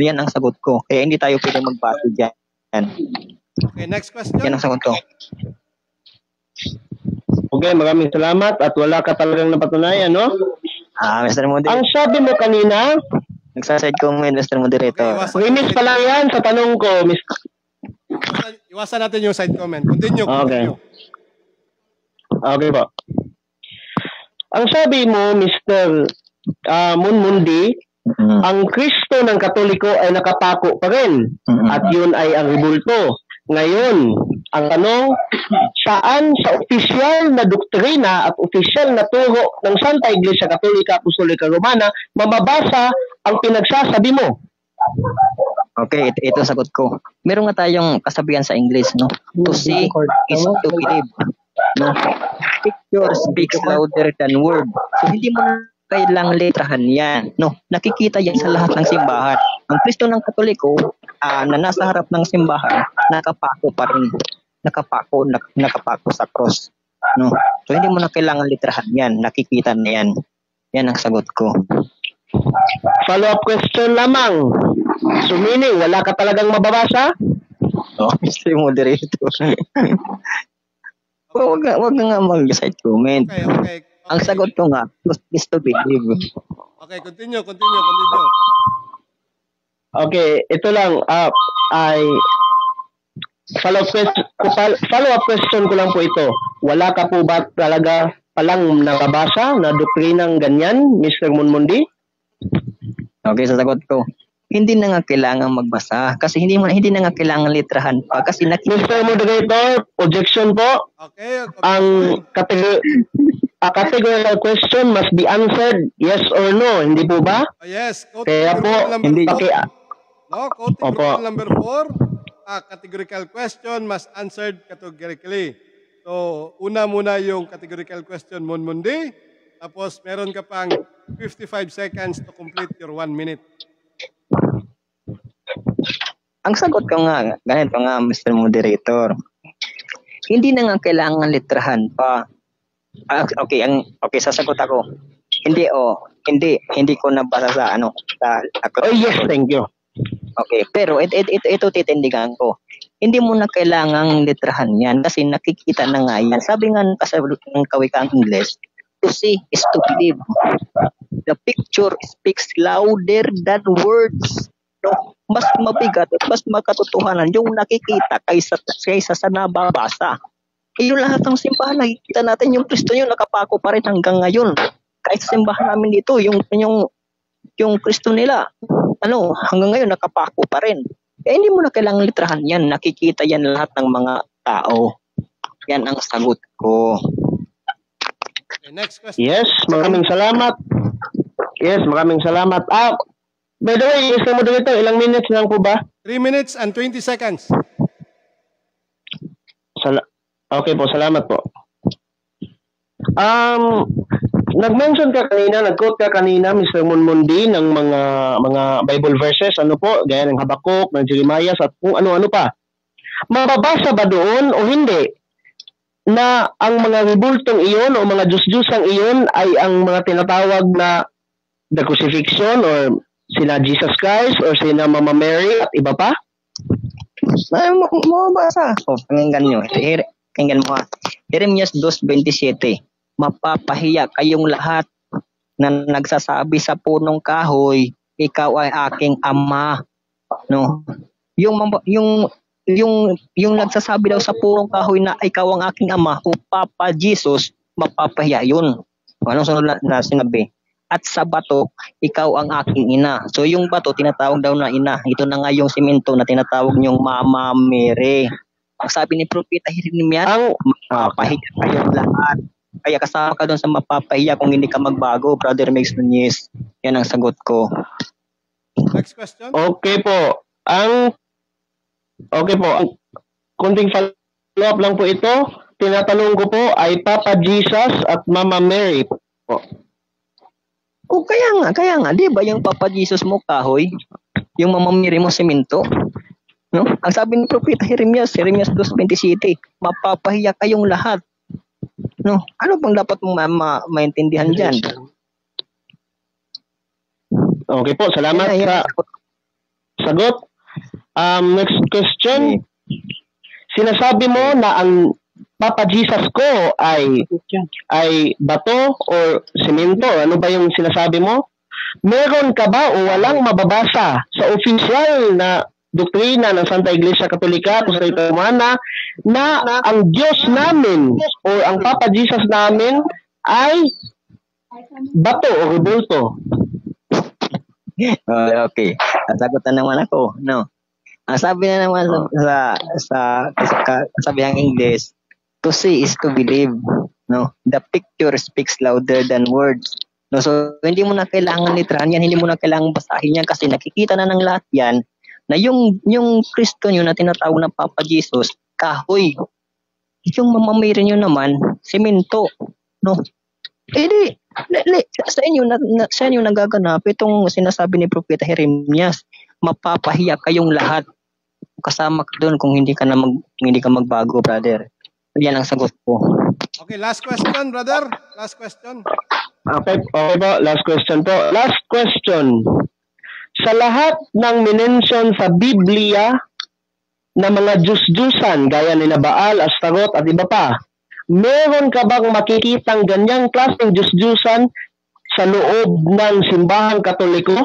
Speaker 3: Yan ang sagot ko. Kaya hindi tayo pwedeng magbase diyan.
Speaker 1: Okay, next question.
Speaker 3: Yan ang sagot ko.
Speaker 2: Okay, maraming salamat at wala ka talagang napatunayan, no?
Speaker 3: Mr. Moderator.
Speaker 2: Ang sabi mo kanina,
Speaker 3: Nagsaside comment, Mr. Moderator.
Speaker 2: remix pa lang yan sa tanong ko, Miss.
Speaker 1: Iwasan natin yung side comment. Continue.
Speaker 2: Okay. Okay po. Ang sabi mo, Mr. Munmundi, ang Kristo ng Katoliko ay nakapako pa rin. At yun ay ang rebulto. Ngayon, ang tanong, saan sa opisyal na doktrina at opisyal na turo ng Santa Iglesia Katolika Apostolika Romana mababasa ang pinagsasabi mo?
Speaker 3: Okay, ito sagot ko. Meron nga tayong kasabihan sa English, no? To see is to believe. No? Picture speaks louder than word. So, hindi mo na kailangang letrahan yan. No? Nakikita yan sa lahat ng simbahan. Ang Kristo ng Katoliko, na nasa harap ng simbahan, nakapako pa rin. Nakapako sa cross. No? So, hindi mo na kailangan letrahan yan. Nakikita na yan. Yan ang sagot ko.
Speaker 2: Follow-up question lamang. So meaning, wala ka talagang mababasa?
Speaker 3: Oh, Mr. Moderator. Wag nga mag-side comment.
Speaker 1: Okay.
Speaker 3: Ang sagot ko nga, is to believe.
Speaker 1: Okay, continue.
Speaker 2: Okay, ito lang. Ay follow-up question ko lang po ito. Wala ka po ba talaga palang nababasa na doktrinang ganyan, Mr. Munmundi?
Speaker 3: Okay, sasagot ko. Hindi na nga kailangan magbasa kasi hindi na nga kailangan litrahan pa kasi
Speaker 2: Mr. Moderator, objection po.
Speaker 1: Okay.
Speaker 2: Ang categorical question must be answered yes or no, hindi po ba?
Speaker 1: Yes.
Speaker 2: Kaya po,
Speaker 3: hindi.
Speaker 1: Quoting rule number 4, a categorical question must answered categorically. So, una muna yung categorical question, Munmundi. Tapos, meron ka pang 55 seconds to complete your 1 minute.
Speaker 3: Ang sagot ko nga, ganito nga, Mr. Moderator. Hindi na nga kailangan litrahan pa. Okay, sasagot ako. Hindi ko nabasa sa
Speaker 2: Oh yes, thank you.
Speaker 3: Okay, pero ito titindigan ko. Hindi mo na kailangang litrahan yan kasi nakikita na nga yan. Sabi nga ng kawikang English, to see is to believe. The picture speaks louder than words. No, mas mabigat at mas makatotohanan yung nakikita kaysa sa nababasa. Yung lahat ng simbahan, nakikita natin yung Kristo yun, nakapako pa rin hanggang ngayon. Kahit sa simbahan namin dito, yung Kristo nila, hanggang ngayon nakapako pa rin. Kaya hindi mo na kailangang litrahan yan. Nakikita yan lahat ng mga tao. Yan ang sagot ko.
Speaker 1: Okay, next question.
Speaker 2: Yes, maraming salamat. By the way, Mr. Moderator, ilang minutes lang po ba?
Speaker 1: 3 minutes and 20 seconds.
Speaker 2: Okay po, salamat po. Nag-mention ka kanina, nag-quote ka kanina, Mr. Munmundi, ng mga Bible verses, gaya ng Habakuk, ng Jeremiah, at kung ano-ano pa. Mababasa ba doon o hindi na ang mga ribultong iyon o mga Diyos-Diyosang iyon ay ang mga tinatawag na the crucifixion or sina Jesus Christ or sina Mama Mary at iba pa?
Speaker 3: Mababasa. Pakinggan nyo. Pakinggan mo ha. Jeremias 2:27. Mapapahiya kayong lahat na nagsasabi sa punong kahoy, ikaw ay aking ama. No? Yung nagsasabi daw sa punong kahoy na ikaw ang aking ama, o Papa Jesus, mapapahiya yun. Anong sunod na sinabi? At sa bato, ikaw ang aking ina. So yung bato, tinatawag daw na ina. Ito na nga yung simento na tinatawag niyong Mama Mary. Ang sabi ni Propeta Jeremias, mapapahiya kayong lahat. Kaya kasama ka doon sa mapapahiya kung hindi ka magbago, Brother Mix Nunez. Yan ang sagot ko.
Speaker 1: Next question.
Speaker 2: Okay po. Ang kunting follow-up lang po ito. Tinatanong ko po ay Papa Jesus at Mama Mary. po.
Speaker 3: O kaya nga, di ba yung Papa Jesus mo kahoy, yung mamamiri mo semento, no? Ang sabi ni Propeta Jeremias 2:27, mapapahiya kayong lahat. No? Ano bang dapat mong maintindihan diyan?
Speaker 2: Okay po, salamat sa sagot. Next question. Sinasabi mo na ang Papa Jesus ko ay bato or semento. Ano ba yung sinasabi mo? Meron ka ba o walang mababasa sa opisyal na doktrina ng Santa Iglesia Katolika Apostolika Romana na ang Diyos namin o ang Papa Jesus namin ay bato o rebulto?
Speaker 3: Okay. Sagutan naman ako, no. Ang sabi na naman sa kasabihang English, to see is to believe, no. The picture speaks louder than words. No, so hindi mo na kailangan litrahan yan, hindi mo na kailangan basahin yan kasi nakikita na ng lahat yan na yung Kristo nyo na tinatawag na Papa Jesus, kahoy. Yung mamamiri nyo naman, semento, no. Sa inyo nagaganap itong sinasabi ni Propeta Jeremias, mapapahiya kayong lahat. Kasama ka doon kung hindi ka magbago, brother. Yan ang sagot ko.
Speaker 1: Okay, last question, brother. Last question.
Speaker 2: Okay po, last question po. Last question. Sa lahat ng minention sa Biblia na mga Diyos-Diyusan, gaya ni Baal, Astaroth at iba pa, meron ka bang makikitang ganyang klaseng Diyos-Diyusan sa loob ng simbahang Katoliko?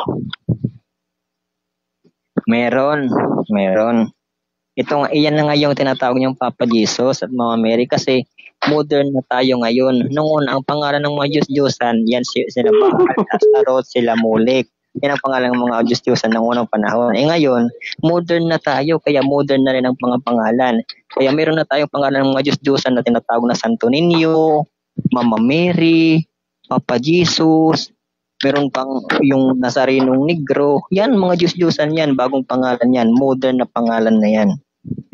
Speaker 3: Meron. Iyan na nga yung tinatawag niyong Papa Jesus at Mama Mary kasi modern na tayo ngayon. Noong una, ang pangalan ng mga Diyos-Diyosan, yan sila Baal, Astaroth, sila Molek. Yan ang pangalan ng mga Diyos-Diyosan ng unang panahon. Ngayon, modern na tayo, kaya modern na rin ang mga pangalan. Kaya meron na tayong pangalan ng mga Diyos-Diyosan na tinatawag na Santo Niño, Mama Mary, Papa Jesus, meron pang yung Nazarenong Negro. Yan, mga Diyos-Diyosan yan, bagong pangalan yan, modern na pangalan na yan.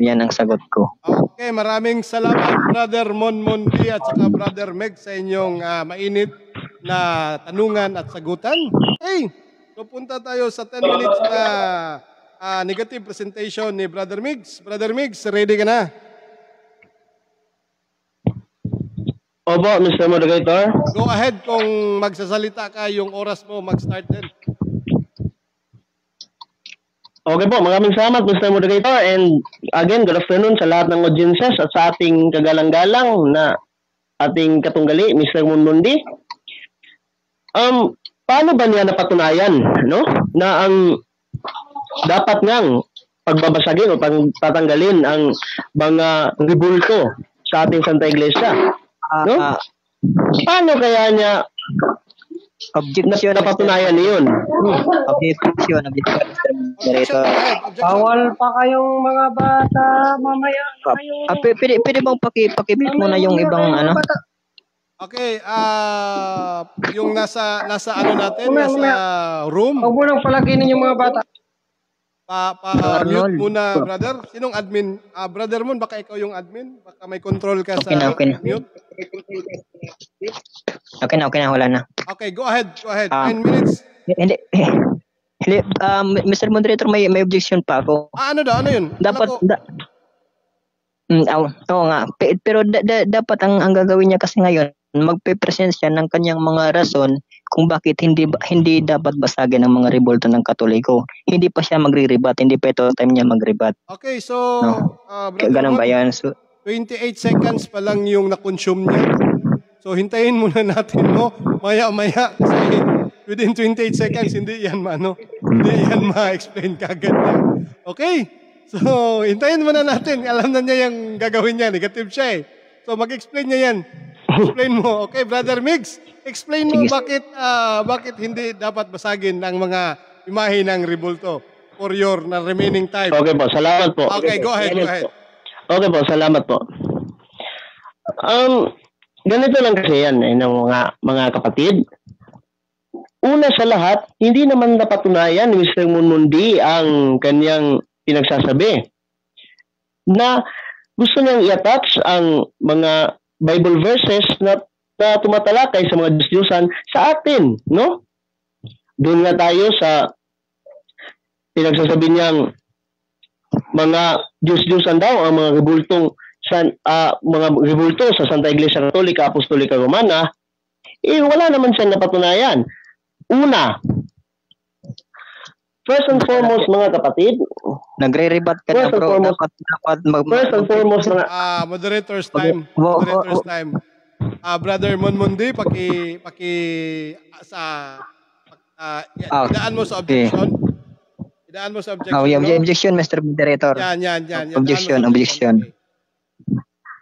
Speaker 3: Yan ang sagot ko.
Speaker 1: Okay, maraming salamat Brother Monmondi at saka Brother Meg sa inyong mainit na tanungan at sagutan. Hey, so punta tayo sa 10 minutes na negative presentation ni Brother Migs. Brother Migs, ready ka na?
Speaker 2: Opo, Mr. Moderator.
Speaker 1: Go ahead kung magsasalita ka, yung oras mo mag-start din.
Speaker 2: Okay po, maraming salamat Mr. Moderator, and again, good afternoon sa lahat ng audiences at sa ating kagalang-galang na ating katunggali, Mr. Monmondi. Paano ba niya napatunayan, no? Na ang dapat ngang pagbabasagin o pagtatanggalin ang mga rebulto sa ating Santa Iglesia? No? Paano kaya niya napatunayan niyon?
Speaker 3: Objection, Moderator.
Speaker 4: Bawal pa kayong mga bata, mamaya kayo.
Speaker 3: Pwede bang pakipit mo na yung ibang ano?
Speaker 1: Okay, yung nasa ano natin, nasa room.
Speaker 4: Huwag mo nang palaginin yung mga bata.
Speaker 1: Pa-mute muna, brother. Sinong admin? Brother Mon, baka ikaw yung admin? Baka may control ka sa mute?
Speaker 3: Okay na, wala na.
Speaker 1: Okay, go ahead. 9 minutes.
Speaker 3: Hindi, Mr. Moderator, may objection pa ako.
Speaker 1: Ano yun?
Speaker 3: Dapat, oo nga. Pero dapat ang gagawin niya kasi ngayon, magpe-present siya ng kanyang mga rason kung bakit hindi dapat basagin ang mga rebulto ng Katoliko. Hindi pa siya magre-rebat, hindi pa ito time niya mag-rebat.
Speaker 1: Okay, so
Speaker 3: ganun ba yan? So,
Speaker 1: 28 seconds pa lang yung na-consume niya. So hintayin muna natin mo maya-maya kasi within 28 seconds hindi yan ma-explain kagad yan. Okay? So hintayin muna natin. Alam na niya yung gagawin niya. Negative siya eh. So mag-explain niya yan. Explain mo. Okay, Brother Migs, explain mo bakit hindi dapat basagin ang mga imahe ng rebulto for your remaining time.
Speaker 2: Okay po, salamat po.
Speaker 1: Okay, go ahead.
Speaker 2: Okay po, salamat po. Ganito lang kasi yan ng mga kapatid. Una sa lahat, hindi naman napatunayan ni Mr. Monmondi ang kanyang pinagsasabi na gusto niyang i-attach ang mga Bible verses na na tumatalakay sa mga Diyos-Diyosan sa atin, no? Doon nga tayo sa pinagsasabi niyang mga Diyos-Diyosan daw ang mga rebulto sa Santa Iglesia Katolika Apostolika Romana, wala naman siyang napatunayan. Una, first and foremost mga kapatid,
Speaker 3: nagre-rebat ka na,
Speaker 2: first and
Speaker 3: bro.
Speaker 2: foremost, first and foremost mga
Speaker 1: Moderator's time. Moderator's time. Brother Monmundi, idaan mo sa objection. Idaan mo sa objection.
Speaker 3: Yung objection, Mr. Moderator.
Speaker 1: Yan.
Speaker 3: Objection.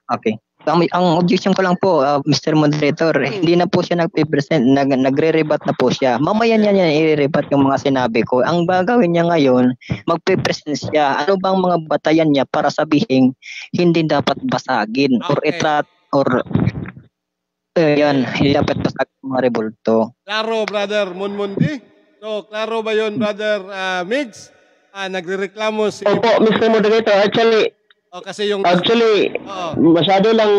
Speaker 3: Okay. Ang objection ko lang po, Mr. Moderator, hindi na po siya nagpe-present, nagre-rebat na po siya. Mamaya niya i-rebat yung mga sinabi ko. Ang gagawin niya ngayon, magpe-present siya. Ano bang mga batayan niya para sabihin hindi dapat basagin or yan, hindi dapat basagin mga rebulto.
Speaker 1: Klaro, Brother Monmundi? So, klaro ba yun, Brother Migs? Nagrereklamo si...
Speaker 2: Opo, Mr. Moderator,
Speaker 1: kasi yung...
Speaker 2: masyado lang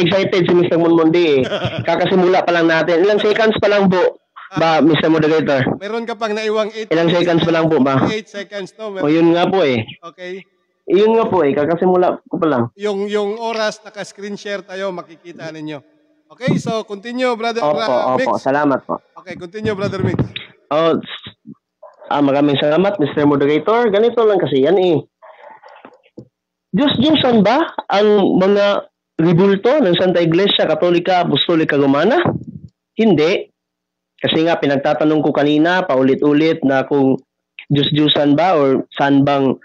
Speaker 2: excited si Mr. Monmundi eh. Kakasimula pa lang natin. Ilang seconds pa lang po ba, Mr. Moderator?
Speaker 1: Meron ka pang naiwang 8
Speaker 2: Ilang seconds pa lang po ba?
Speaker 1: 8 seconds to.
Speaker 2: O yun nga po eh.
Speaker 1: Okay.
Speaker 2: Yun nga po eh, kakasimula ko pa lang.
Speaker 1: Yung oras, naka-screen share tayo, makikita ninyo. Okay, so continue, Brother Migs.
Speaker 2: Opo, salamat po.
Speaker 1: Okay, continue, Brother Migs.
Speaker 2: Maraming salamat, Mr. Moderator. Ganito lang kasi yan eh. Diyos-Diyosan ba ang mga rebulto ng Santa Iglesia Katolika Apostolika Romana? Hindi. Kasi nga pinagtatanong ko kanina paulit-ulit na kung Diyos-Diyosan ba or saan bang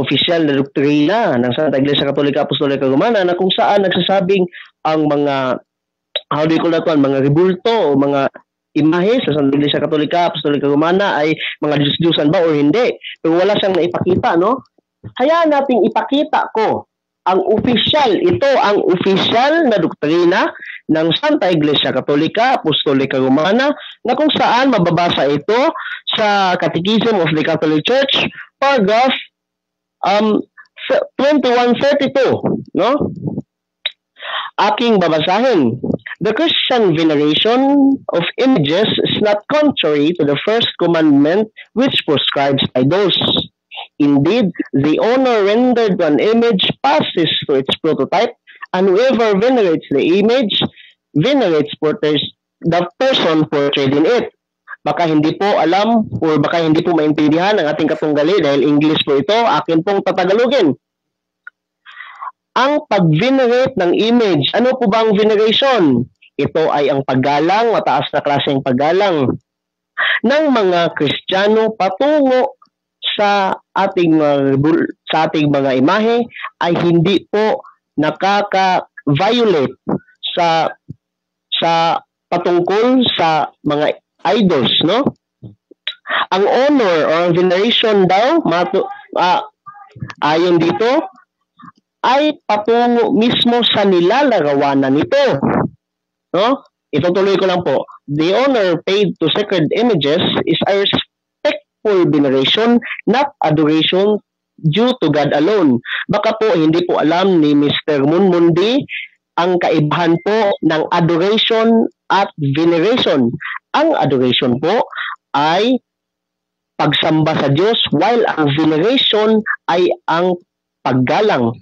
Speaker 2: official na doktrina ng Santa Iglesia Katolika Apostolika Romana na kung saan nagsasabing ang mga mga rebulto o mga imahe sa Santa Iglesia Katolika Apostolika Romana ay mga Diyos-Diyosan ba o hindi. Pero wala siyang naipakita, no? Hayaan nating ipakita ko ang official na doktrina ng Santa Iglesia Katolika Apostolika Romana na kung saan mababasa ito sa Catechism of the Catholic Church, paragraph 2132, no? Aking babasahin. The Christian veneration of images is not contrary to the first commandment which prescribes idols. Indeed, the honor rendered to an image passes to its prototype, and whoever venerates the image venerates the person portrayed in it. Baka hindi po alam o baka hindi po maintindihan ang ating katunggali dahil English po ito, akin pong tatagalogin. Ang pag-venerate ng image, ano po bang veneration? Ito ay ang paggalang, mataas na klaseng paggalang ng mga Kristiyano patungo sa ating mga imahe ay hindi po nakaka-violate sa patungkol sa mga idols, no? Ang honor or veneration daw ayon dito ay patungo mismo sa nilalarawanan nito, no? Itutuloy ko lang po. The honor paid to sacred images is a veneration, not adoration due to God alone. Baka po hindi po alam ni Mr. Monmundi ang kaibahan po ng adoration at veneration. Ang adoration po ay pagsamba sa Diyos while ang veneration ay ang paggalang.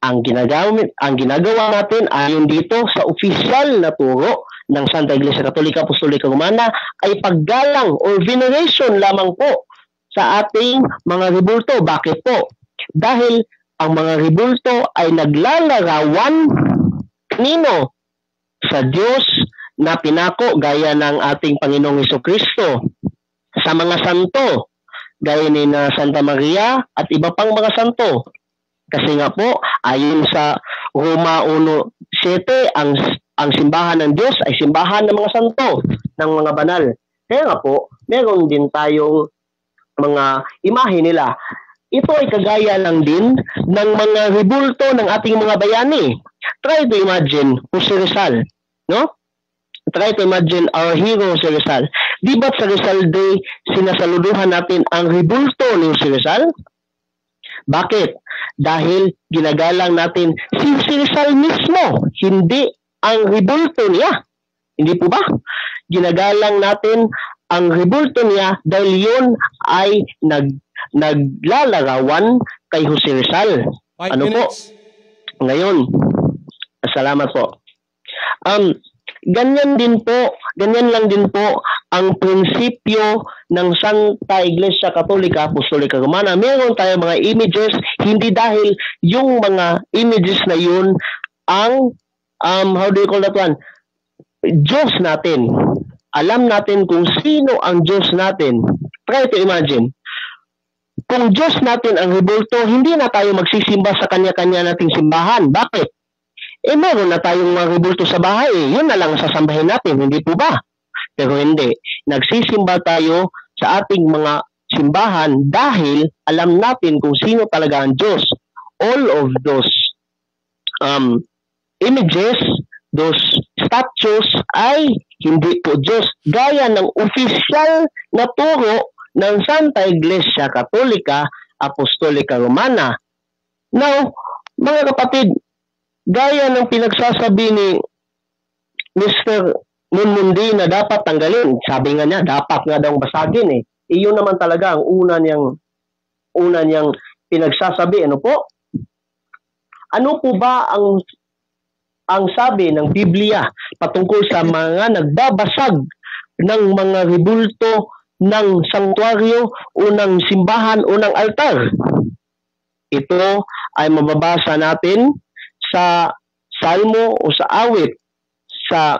Speaker 2: Ang ginagawa natin ayon dito sa opisyal na turo ng Santa Iglesia Katolika Apostolika Romana ay paggalang or veneration lamang po sa ating mga rebulto. Bakit po? Dahil ang mga rebulto ay naglalarawan kanino? Sa Diyos na pinako gaya ng ating Panginoong Hesukristo, sa mga santo gaya ni na Santa Maria at iba pang mga santo. Kasi nga po, ayon sa Roma 1:7, ang simbahan ng Diyos ay simbahan ng mga santo, ng mga banal. Kaya nga po, meron din tayong mga imahe nila. Ito ay kagaya lang din ng mga rebulto ng ating mga bayani. Try to imagine Jose Rizal, no? Try to imagine our hero Jose Rizal. Di ba't sa Rizal Day, sinasaluduhan natin ang rebulto ni Jose Rizal? Bakit? Dahil ginagalang natin si Rizal mismo, hindi ang rebulto niya. Hindi po ba? Ginagalang natin ang rebulto niya dahil yun ay naglalarawan kay Jose Rizal.
Speaker 1: 5
Speaker 2: Ano
Speaker 1: minutes.
Speaker 2: po? Ngayon, salamat po. Ganyan lang din po ang prinsipyo ng Santa Iglesia Katolika Apostolika Romana. Meron tayo mga images, hindi dahil yung mga images na yun ang, how do you call that one? Diyos natin. Alam natin kung sino ang Diyos natin. Try to imagine. Kung Diyos natin ang rebulto, hindi na tayo magsisimba sa kanya-kanya nating simbahan. Bakit? Meron na tayong mga rebulto sa bahay. Yun na lang sasambahin natin, hindi po ba? Pero hindi. Nagsisimba tayo sa ating mga simbahan dahil alam natin kung sino talaga ang Diyos. All of those images, those statues ay hindi po Diyos. Gaya ng opisyal na turo ng Santa Iglesia Katolika Apostolika Romana. Now, mga kapatid, gaya ng pinagsasabi ni Mr. Munmundi na dapat tanggalin. Sabi nga niya, dapat nga daw basagin eh. Iyon naman talaga ang una niyang pinagsasabi. Ano po? Ano po ba ang sabi ng Biblia patungkol sa mga nagbabasag ng mga rebulto ng sanktuaryo o ng simbahan o ng altar? Ito ay mababasa natin sa Salmo o sa awit sa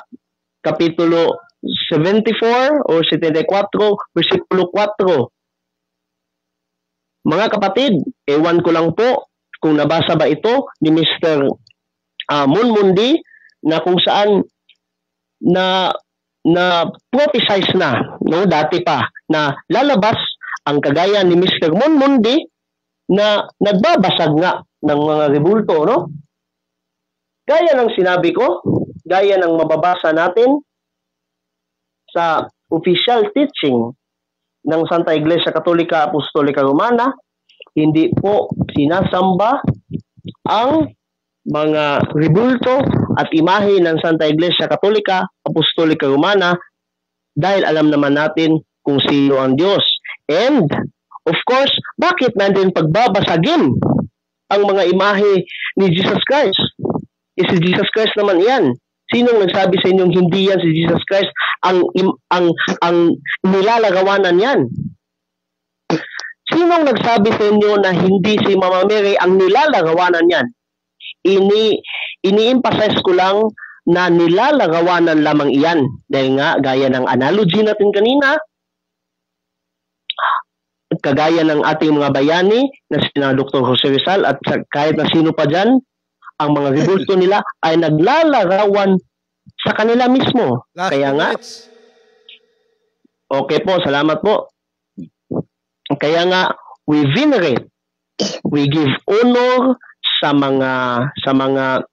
Speaker 2: Kapitulo 74 o 74, versikulo 4. Mga kapatid, ewan ko lang po kung nabasa ba ito ni Mr. Munmundi na kung saan na prophesize na no dati pa na lalabas ang kagaya ni Mr. Munmundi na nagbabasag nga ng mga rebulto, no? Gaya ng sinabi ko, gaya ng mababasa natin sa official teaching ng Santa Iglesia Katolika Apostolika Romana, hindi po sinasamba ang mga rebulto at imahe ng Santa Iglesia Katolika Apostolika Romana dahil alam naman natin kung sino ang Diyos. And, of course, bakit natin pagbabasagin ang mga imahe ni Jesus Christ? Si Jesus Christ naman yan. Sinong nagsabi sa inyong hindi yan si Jesus Christ ang nilalagawanan yan? Sinong nagsabi sa inyo na hindi si Mama Mary ang nilalagawanan yan? Ini-emphasize ko lang na nilalagawanan lamang iyan. Dahil nga, gaya ng analogy natin kanina, kagaya ng ating mga bayani na sina Dr. Jose Rizal at kahit na sino pa dyan, ang mga rebulto nila ay naglalarawan sa kanila mismo. Kaya nga, okay po, salamat po. Kaya nga, we venerate, we give honor sa mga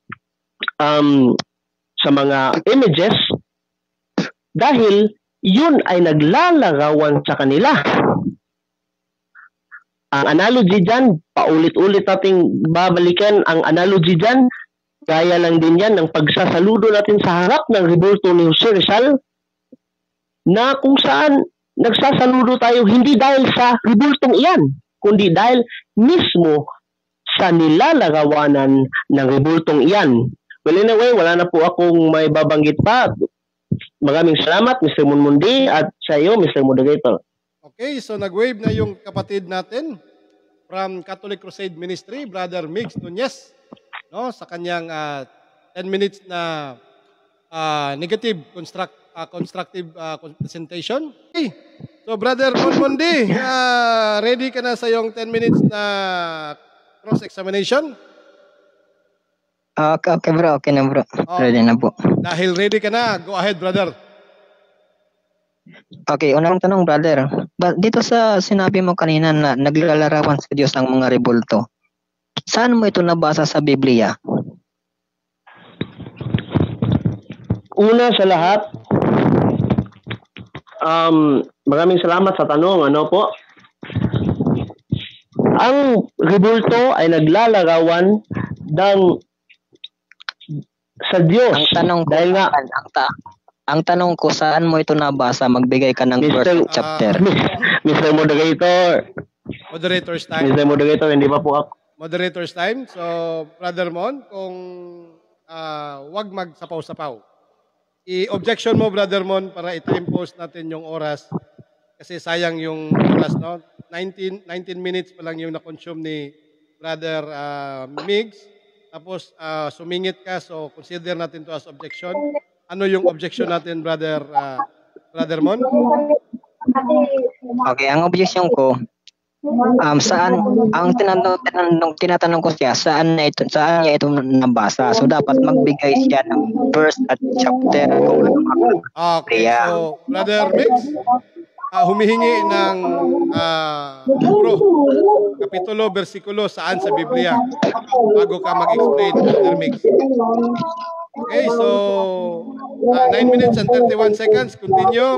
Speaker 2: images dahil yun ay naglalarawan sa kanila. Ang analogy dyan, paulit-ulit nating babalikan ang analogy dyan, gaya lang din yan ng pagsasaludo natin sa harap ng rebulto ni Jose Rizal, na kung saan nagsasaludo tayo hindi dahil sa rebultong iyan, kundi dahil mismo sa nilalarawanan ng rebultong iyan. Well, anyway, wala na po akong may babanggit pa. Maraming salamat, Mr. Munmundi, at sa iyo, Mr. Moderator.
Speaker 1: Okay, so nag-wave na yung kapatid natin from Catholic Crusade Ministry, Brother Migs Nunez, no, sa kanyang 10 minutes na negative constructive presentation. Okay. So Brother Munmundi, ready ka na sa yung 10 minutes na cross-examination?
Speaker 3: Okay bro, okay na bro. Ready na po.
Speaker 1: Dahil ready ka na, go ahead brother.
Speaker 3: Okay, unang tanong brother. Dito sa sinabi mo kanina na naglalarawan sa Diyos ang mga rebulto, saan mo ito nabasa sa Biblia?
Speaker 2: Una sa lahat, maraming salamat sa tanong. Ano po? Ang rebulto ay naglalarawan sa Diyos.
Speaker 3: Ang tanong ko,
Speaker 2: Dahil nga,
Speaker 3: ang tanong ko, saan mo ito nabasa? Magbigay ka ng verse
Speaker 2: Mr.
Speaker 3: at chapter.
Speaker 2: Mr. Moderator,
Speaker 1: Moderator's time.
Speaker 2: Mr. Moderator, hindi pa po ako.
Speaker 1: Moderator's time. So, Brother Mon, kung wag magsapaw-sapaw. I-objection mo, Brother Mon, para i-time post natin yung oras. Kasi sayang yung oras, no? 19 minutes pa lang yung na-consume ni Brother Migs. Tapos, sumingit ka, so consider natin to as objection. Ano yung objection natin, Brother Mon?
Speaker 3: Okay, ang objection ko, saan ang tinatanong ko siya, saan niya ito nabasa? So dapat magbigay siya ng verse at chapter kung ano
Speaker 1: Okay, so Brother Migs, humihingi ng libro, kapitulo, versikulo, saan sa Biblia bago ka mag-explain, Brother Migs. Okay, so 9 minutes and 31 seconds. Continue.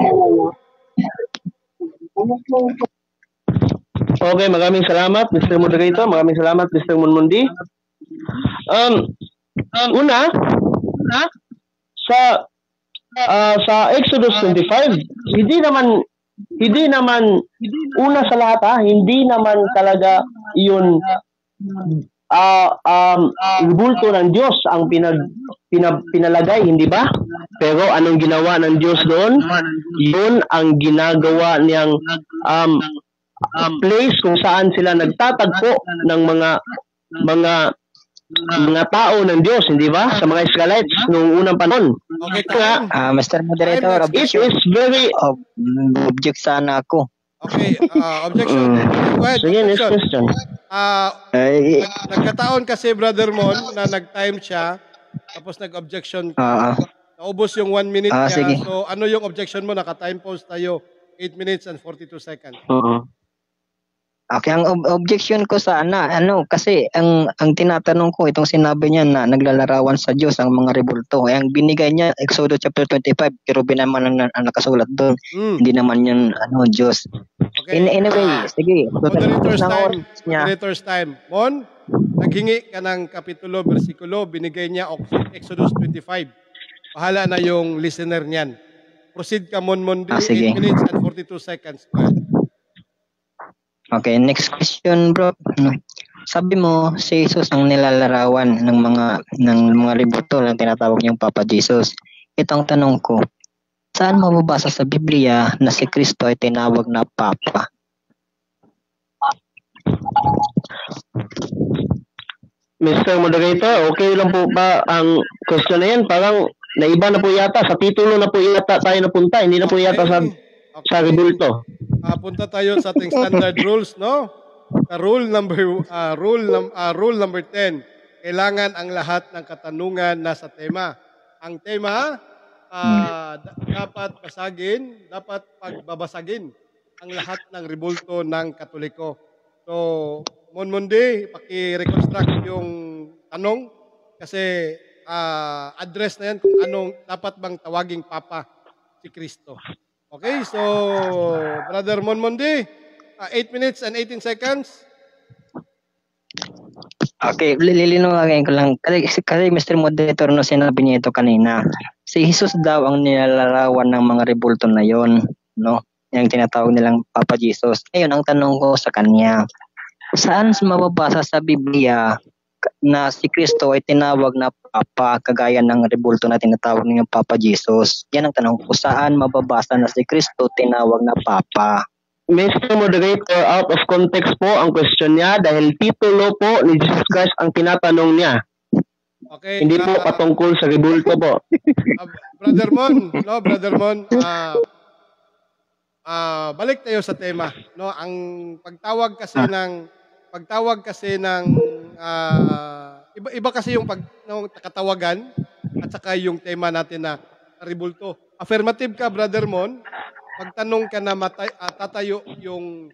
Speaker 2: Okay, maraming salamat, Mr. Moderator. Maraming salamat, Mr. Munmundi. Una, sa Exodus 25, hindi naman una sa lahat, hindi naman talaga yun bulto ng Diyos ang pinalagay, hindi ba? Pero anong ginawa ng Diyos doon? Yun ang ginagawa niyang place kung saan sila nagtatagpo ng mga tao ng Diyos, hindi ba? Sa mga Israelites noong unang panahon.
Speaker 1: Okay,
Speaker 2: Kaya,
Speaker 3: Mr. Moderator,
Speaker 2: it is very...
Speaker 3: object sana ako.
Speaker 1: Okay, objection. Go ahead,
Speaker 2: Sige, next
Speaker 1: objection.
Speaker 2: question.
Speaker 1: Nagkataon kasi, Brother Mon, na nag-time siya, tapos nag-objection ka. Naubos yung 1 minute niya.
Speaker 3: Sige.
Speaker 1: So, ano yung objection mo? Naka-time post tayo, 8 minutes and 42 seconds.
Speaker 3: Okay, ang objection ko sana, kasi ang tinatanong ko, itong sinabi niya na naglalarawan sa Diyos ang mga rebulto. Ang binigay niya, Exodus chapter 25, cherubim naman ang nakasulat doon. Hindi naman yun, Diyos.
Speaker 1: Okay.
Speaker 3: Anyway, sige.
Speaker 1: Moderator's time. Mon, naghingi ka ng kapitulo, versikulo, binigay niya Exodus 25. Bahala na yung listener niyan. Proceed ka, Mon, 8 minutes and 42 seconds. Go ahead.
Speaker 3: Okay, next question, bro. Sabi mo, si Jesus ang nilalarawan ng mga rebulto na tinatawag niyong Papa Jesus. Ito ang tanong ko. Saan mababasa sa Biblia na si Kristo ay tinawag na Papa?
Speaker 2: Mr. Moderator, okay lang po ba ang question na yan? Parang naiba na po yata. Sa titulo na po yata tayo napunta. Hindi na po yata sa rebulto.
Speaker 1: Punta tayo sa ating standard rules, no? Rule number 10. Kailangan ang lahat ng katanungan nasa tema. Ang tema, dapat pagbabasagin ang lahat ng rebulto ng Katoliko. So, Monmundi, paki-reconstruct yung tanong kasi address na yan kung anong dapat bang tawaging Papa si Kristo. Okay, so Brother Monmundi, 8 minutes and 18 seconds.
Speaker 3: Okay, lilinawagin ko lang. Kasi Mr. Moderator, sinabi niya ito kanina. Si Jesus daw ang nilalarawan ng mga rebulto na yon, no? Yung tinatawag nilang Papa Jesus. Ayun ang tanong ko sa kanya. Saan mababasa sa Biblia na si Kristo ay tinawag na Papa kagaya ng rebulto na tinatawag nilang Papa Jesus? Yan ang tanong ko. Saan mababasa na si Kristo tinawag na Papa?
Speaker 2: Mr. Moderator, out of context po ang question niya dahil titulo po ni Jesus Christ ang tinatanong niya.
Speaker 1: Okay.
Speaker 2: Hindi po patungkol sa rebulto po.
Speaker 1: Brother Mon, balik tayo sa tema, no? Ang pagtawag kasi ng iba kasi yung katawagan at saka yung tema natin na rebulto. Affirmative ka, Brother Mon. Pagtanong ka na tatayo yung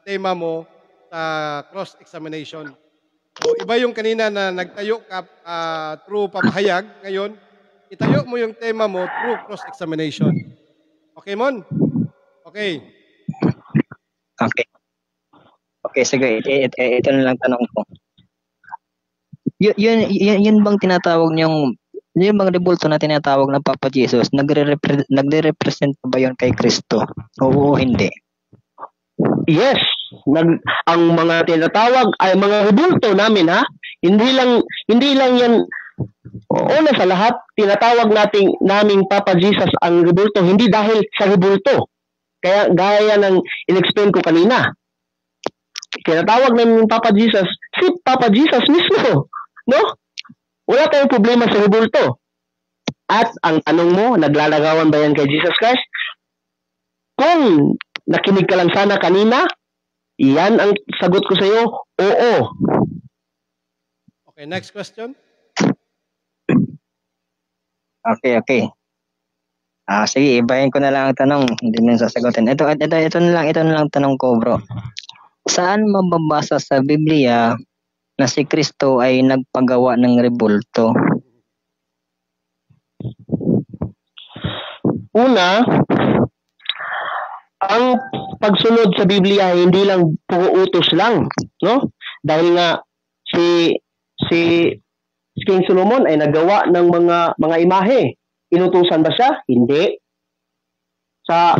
Speaker 1: tema mo sa cross-examination. So, iba yung kanina na nagtayo ka through pamahayag. Ngayon, itayo mo yung tema mo through cross-examination. Okay, Mon? Okay.
Speaker 3: Okay, sige. Ito na lang tanong ko. Yun bang tinatawag niyong yung mga rebulto na tinatawag na Papa Jesus, nagre-represent ba yun kay Kristo? Oo, hindi.
Speaker 2: Yes, ang mga tinatawag ay mga rebulto namin, ha. Hindi lang yan. Una sa lahat, tinatawag naming Papa Jesus ang rebulto, hindi dahil sa rebulto. Kaya gaya ng in-explain ko kanina, tinatawag namin yung Papa Jesus, si Papa Jesus mismo, no? Wala tayong problema sa rebulto. At ang tanong mo, naglalagawan ba yan kay Jesus Christ? Kung nakinig ka lang sana kanina, yan ang sagot ko sa iyo, oo.
Speaker 1: Okay, next question.
Speaker 3: Okay. Sige, ibahin ko na lang ang tanong, hindi na sasagutin. Ito na lang tanong ko, bro. Saan mababasa sa Biblia na si Kristo ay nagpagawa ng rebulto?
Speaker 2: Una, ang pagsunod sa Biblia hindi lang puro utos lang, no? Dahil nga si King Solomon ay nagawa ng mga imahe. Inutusan ba siya? Hindi. Sa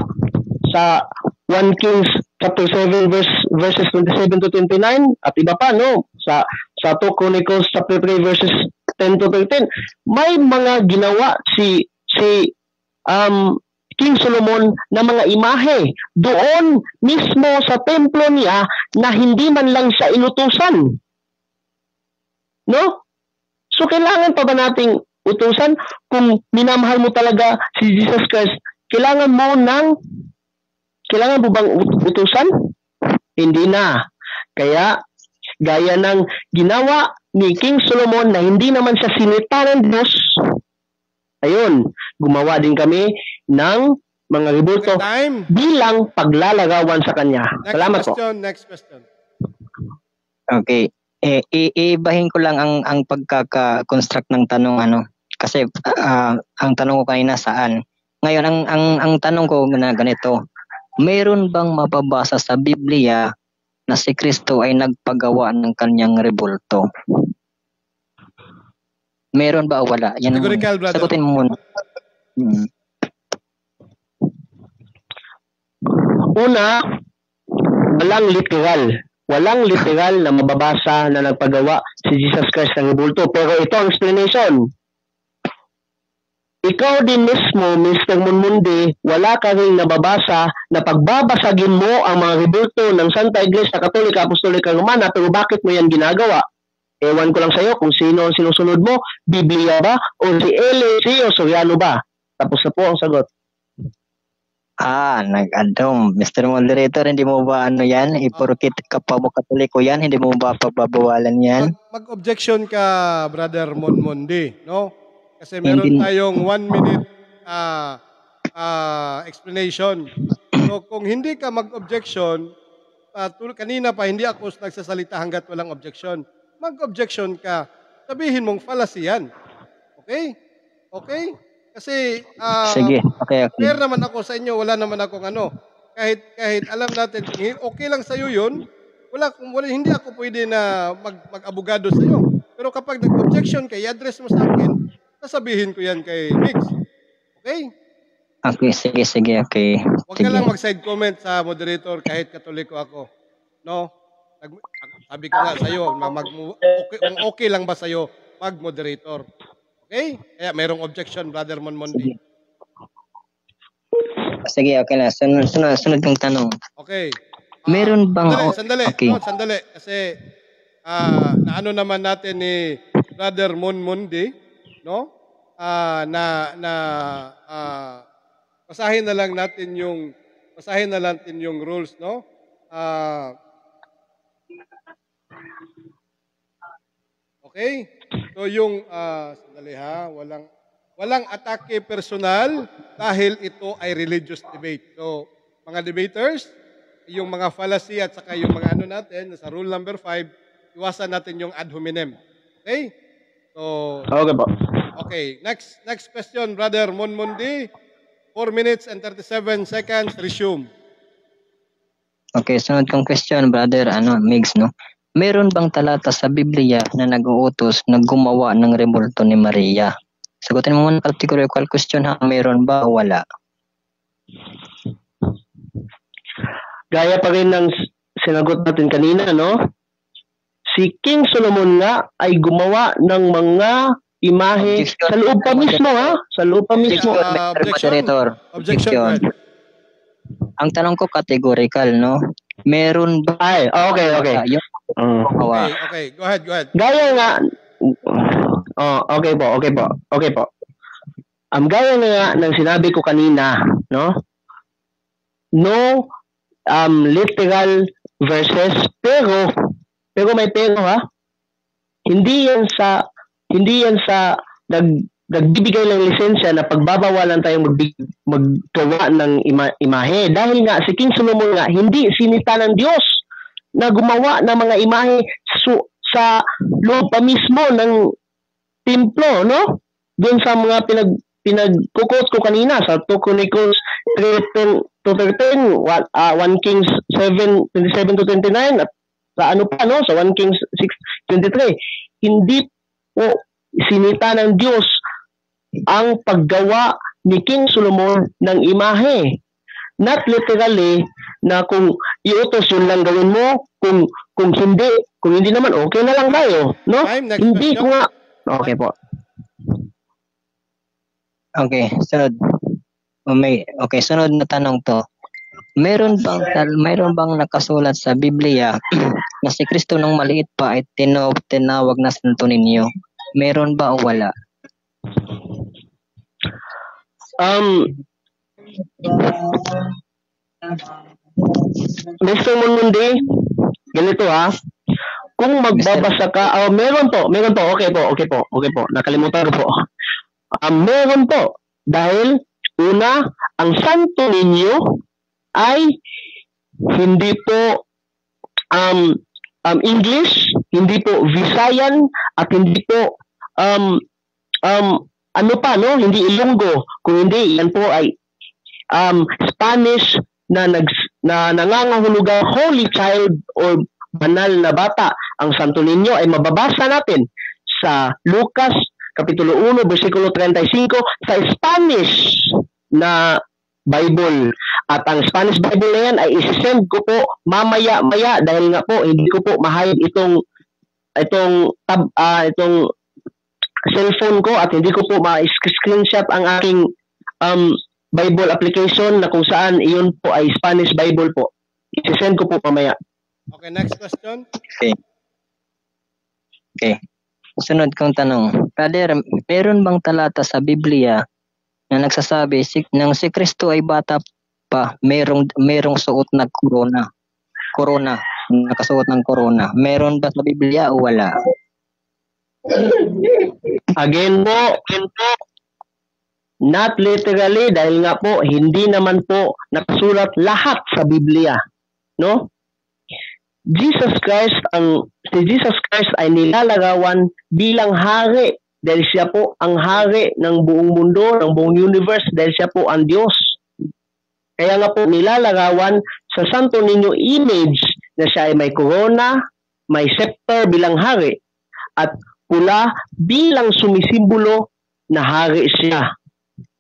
Speaker 2: 1 Kings chapter 7 verses 27 to 29 at iba pa, no? Sa 2 Chronicles chapter 3 verses 10 to 13, may mga ginawa si King Solomon na mga imahe doon mismo sa templo niya na hindi man lang siya inutusan. No? So kailangan pa ba nating utusan? Kung minamahal mo talaga si Jesus Christ, kailangan mo bang utusan? Hindi na. Kaya gaya ng ginawa ni King Solomon na hindi naman siya sinita ng Diyos, ayun, gumawa din kami ng mga rebulto bilang paglalagawan sa kanya. Salamat po.
Speaker 1: Next question.
Speaker 3: Okay. Ibahin ko lang ang pagkaka-construct ng tanong, kasi ang tanong ko kanina saan. Ngayon ang tanong ko na ganito. Mayroon bang mababasa sa Biblia na si Kristo ay nagpagawa ng kanyang rebulto? Meron ba o wala? Yan sagutin mo muna.
Speaker 2: Una, walang literal na mababasa na nagpagawa si Jesus Christ ng rebulto. Pero ito ang explanation. Ikaw din mismo, Mr. Munmundi, wala ka rin nababasa na pagbabasagin mo ang mga rebulto ng Santa Iglesia Katolika Apostolika Romana, pero bakit mo yan ginagawa? Ewan ko lang sa'yo kung sino ang sinusunod mo, Biblia ba? O si LAC o Soriano ba? Tapos na po ang sagot.
Speaker 3: Nag-adong. Mr. Moderator, hindi mo ba yan? Ipurukit ka pa mo Katoliko yan? Hindi mo ba pababawalan yan?
Speaker 1: Mag-objection ka, Brother Monmundi, no? Kasi meron tayong 1 minute explanation. So kung hindi ka mag-objection, kanina pa hindi ako nagsasalita hanggat walang objection. Mag-objection ka. Sabihin mong fallacy yan. Okay? Okay? Kasi
Speaker 3: sige, okay.
Speaker 1: Fair naman ako sa inyo, wala naman akong kahit alam natin okay lang sa iyo 'yun, wala hindi ako pwede na mag-abogado sa iyo. Pero kapag nag-objection kay i-address mo sa akin, sasabihin ko 'yan kay Mix. Okay?
Speaker 3: Okay, sige, okay.
Speaker 1: Huwag ka lang mag-side comment sa moderator kahit Katoliko ako. No? Sabi ko nga sa iyo, okay lang ba sa iyo mag-moderator? Okay? Kaya mayroong objection, Brother Monmondi.
Speaker 3: Sige, okay na. Sunod yung tanong.
Speaker 1: Okay.
Speaker 3: Meron bang...
Speaker 1: Sandali.
Speaker 3: Okay.
Speaker 1: No, sandali. Kasi naano naman natin ni Brother Monmondi, no? Basahin na lang natin yung rules, no? Okay? So yung sandali ha, walang atake personal dahil ito ay religious debate. So, mga debaters, yung mga fallacy at saka yung mga natin, sa rule number 5, iwasan natin yung ad hominem. Okay? So,
Speaker 2: okay po.
Speaker 1: Okay, next question, Brother Monmundi. 4 minutes and 37 seconds, resume.
Speaker 3: Okay, sunod kong question, Brother Migs, no? Meron bang talata sa Biblia na nag-uutos na gumawa ng rebulto ni Maria? Sagutin mo muna categorical question ha. Meron ba o wala?
Speaker 2: Gaya pa rin ng sinagot natin kanina, no? Si King Solomon nga ay gumawa ng mga imahe
Speaker 3: Objection.
Speaker 2: sa loob pa mismo, ha? Sa loob pa mismo.
Speaker 1: Objection.
Speaker 3: Moderator.
Speaker 1: Objection. Go ahead.
Speaker 3: Ang tanong ko categorical, no? Meron ba?
Speaker 2: Ay, okay.
Speaker 3: Yung gumawa.
Speaker 1: Okay. Go ahead.
Speaker 2: Gaya nga, okay po. Gaya nga ng sinabi ko kanina, no? No literal verses, pero may pero, ha? Hindi yan sa nagbibigay ng lisensya na pagbabawalan tayong maggawa ng imahe. Dahil nga si King Solomon nga hindi sinita ng Diyos na gumawa ng mga imahe sa loob pa mismo ng templo, no? Doon sa mga pinagkukot ko kanina sa 2 Chronicles 3:10, 1 Kings 7:27-29, at sa ano pa, no? Sa 1 Kings 6:23. Hindi po sinita ng Diyos ang paggawa ni King Solomon ng imahe. Not literally na kung iutos yun lang gawin mo, kung hindi naman okay na lang tayo, no?
Speaker 1: Next
Speaker 2: Hindi
Speaker 1: question.
Speaker 2: ko nga. Okay po.
Speaker 3: Okay, sunod. Okay, sunod na tanong to. Meron bang nakasulat sa Biblia na si Kristo nung maliit pa ay tinawag na Santo Niño? Meron ba o wala?
Speaker 2: Mr. Munmundi, ganito, ha. Kung magbabasa ka, meron po. Okay po. Nakalimutan ko po. Meron po. Dahil una, ang Santo Niño ay hindi po English, hindi po Visayan, at hindi po ano pa, no? Hindi Ilonggo. Kung hindi, yan po ay Spanish na nangangahulugang Holy Child or banal na bata. Ang Santo Niño ay mababasa natin sa Lucas Kapitulo 1, versikulo 35 sa Spanish na Bible. At ang Spanish Bible na yan ay isi-send ko po mamaya-maya dahil nga po hindi ko po ma-hide itong cellphone ko at hindi ko po ma-screenshot ang aking Bible application na kung saan iyon po ay Spanish Bible po. Isi-send ko po mamaya.
Speaker 1: Okay, next question.
Speaker 3: Okay. Sunod kong tanong. Father, meron bang talata sa Biblia na nagsasabi nang si Kristo ay bata pa, merong suot na corona, nakasuot ng corona? Meron ba sa Biblia o wala?
Speaker 2: Again po, not literally dahil nga po hindi naman po nakasulat lahat sa Biblia, no? Si Jesus Christ ay nilalarawan bilang hari dahil siya po ang hari ng buong mundo, ng buong universe, dahil siya po ang Diyos. Kaya nga po nilalarawan sa Santo Niño image na siya ay may corona, may scepter bilang hari, at pula bilang sumisimbolo na hari siya.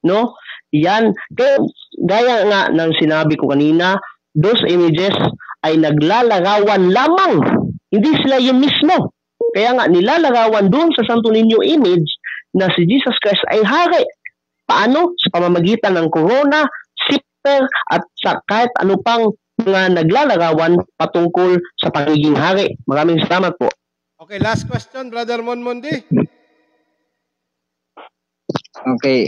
Speaker 2: No? Yan, gaya nga ng sinabi ko kanina, those images ay naglalarawan lamang. Hindi sila yung mismo. Kaya nga, nilalarawan doon sa Santo Niño image na si Jesus Christ ay hari. Paano? Sa pamamagitan ng corona, scepter, at sa kahit ano pang mga naglalarawan patungkol sa pagiging hari. Maraming salamat po.
Speaker 1: Okay, last question, Brother Monmundi.
Speaker 3: Okay,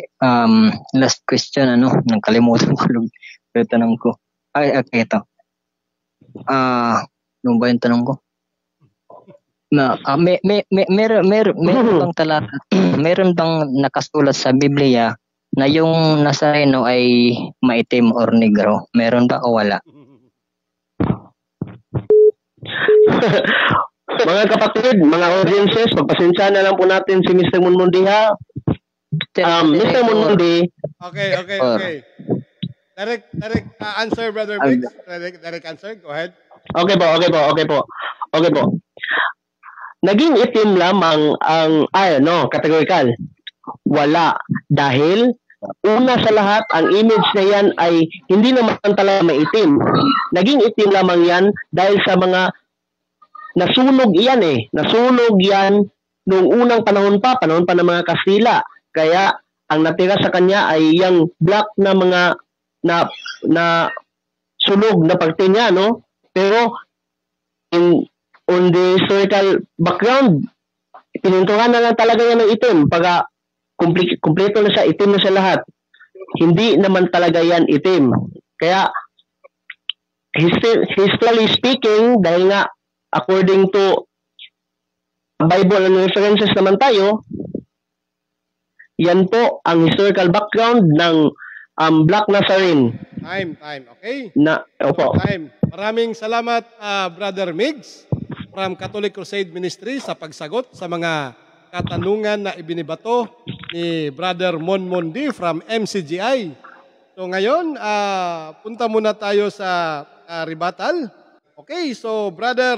Speaker 3: last question, nagkalimutan ko yung tanong ko. Ay, okay, ito. Ano ba yung tanong ko? Meron bang talata, meron bang nakasulat sa Biblia na yung Nazareno ay maitim or negro? Meron ba o wala?
Speaker 2: Mga kapatid, mga audiences, pagpasensya na lang po natin si Mr. Munmundi, ha? Mr. Munmundi.
Speaker 1: Okay. Direct answer, Brother Biggs. Direct answer. Go ahead.
Speaker 2: Okay po. Naging itim lamang ang categorical. Wala. Dahil una sa lahat, ang image na yan ay hindi naman talaga maitim. Naging itim lamang yan dahil sa mga nasunog yan eh. Nasunog yan noong unang panahon pa ng mga Kastila. Kaya ang natira sa kanya ay yung black na mga na sunog na parte niya, no? Pero on the historical background, pinuntuhan na lang talaga yan ng itim. Pagka kumpleto na siya, itim na siya lahat. Hindi naman talaga yan itim. Kaya, historically speaking, dahil nga, according to Bible and references naman tayo, yan po ang historical background ng Black Nazarene.
Speaker 1: Time. Okay?
Speaker 2: Opo.
Speaker 1: Time. Maraming salamat, Brother Migs from Catholic Crusade Ministry sa pagsagot sa mga katanungan na ibinibato ni Brother Monmondi from MCGI. So ngayon, punta muna tayo sa rebuttal. Okay, so Brother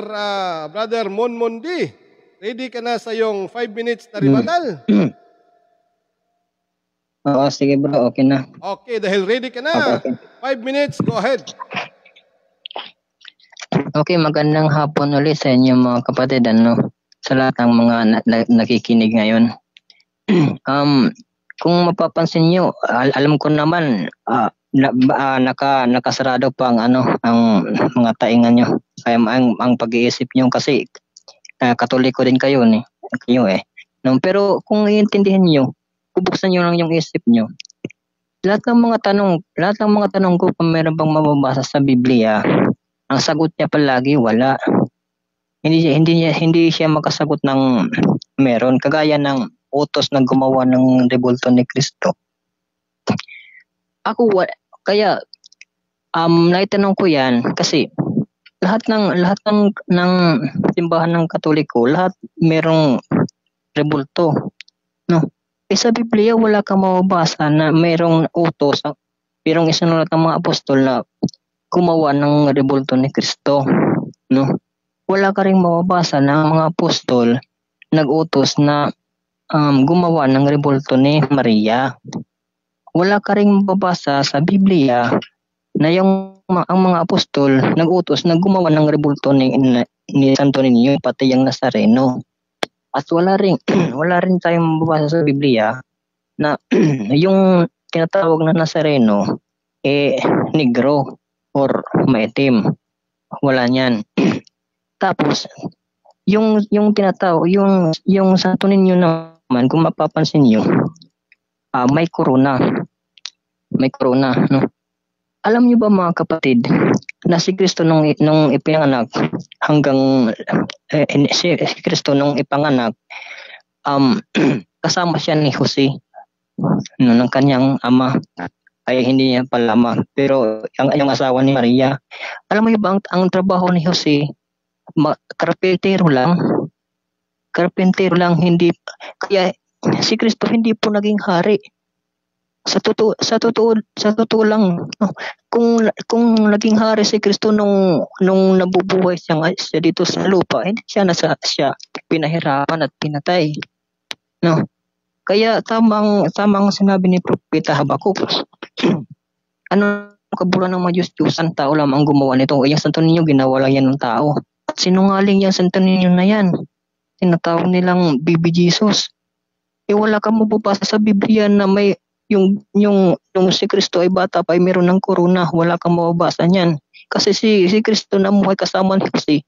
Speaker 1: Monmondi, ready ka na sa yung 5 minutes na rebuttal?
Speaker 3: Oo, sige bro, okay na.
Speaker 1: Okay, dahil ready ka na,
Speaker 3: Okay.
Speaker 1: 5 minutes, go ahead.
Speaker 3: Okay, magandang hapon ulit sa inyo mga kapatid, sa lahat ng mga nakikinig ngayon. Kung mapapansin nyo, alam ko naman, nakasarado pa ang mga taingan nyo. Kaya ang pag-iisip nyo kasi, Katoliko din kayo, No, pero kung iintindihin nyo, bubuksan nyo lang yung isip nyo. Lahat ng mga tanong ko kung meron bang mababasa sa Biblia, ang sagot niya palagi wala. Hindi siya makasagot ng meron, kagaya ng utos na gumawa ng rebulto ni Kristo. Kaya naitanong ko 'yan kasi lahat ng simbahan ng Katoliko, lahat merong rebulto, no? Sa Biblia wala kang mababasa na mayroong utos, mayroong isinulat ng mga apostol na gumawa ng rebulto ni Kristo, no? Wala ka ring mababasa na mga apostol nag-utos na gumawa ng rebulto ni Maria. Wala ka ring mababasa sa Biblia na ang mga apostol nag-utos na gumawa ng rebulto ni Santo Niño, pati yung Nazareno. At wala rin tayong mababasa sa Biblia na yung tinatawag na Nazareno negro or maitim. Wala niyan. Tapos yung tinatawag yung Santo Niño naman, kung mapapansin niyo, may corona, no? Alam niyo ba mga kapatid na si Kristo nung ipinanganak hanggang si Kristo nung ipanganak, kasama siya ni Jose, no, ng kanyang ama, ay hindi niya pala ama, pero yung asawa ni Maria. Alam mo ba ang trabaho ni Jose, karpentero lang, hindi kaya si Kristo hindi po naging hari. Sa totoo lang, no, kung naging hari si Kristo nung nabubuhay siya dito sa lupa, hindi siya pinahirapan at pinatay, no? Kaya tamang sinabi ni Propeta Habakuk, ano kabulan ng mga Diyos-Diyosan, tao lamang gumawa nito. Yung Santo Niño, ginawa lang yan ng tao. At sinungaling yung Santo Niño na yan. Tinatawag nilang Baby Jesus. Wala kang mababasa sa Biblia na may yung si Kristo ay bata pa ay meron ng corona. Wala kang mababasa niyan. Kasi si Kristo na muhay kasama ni Jose.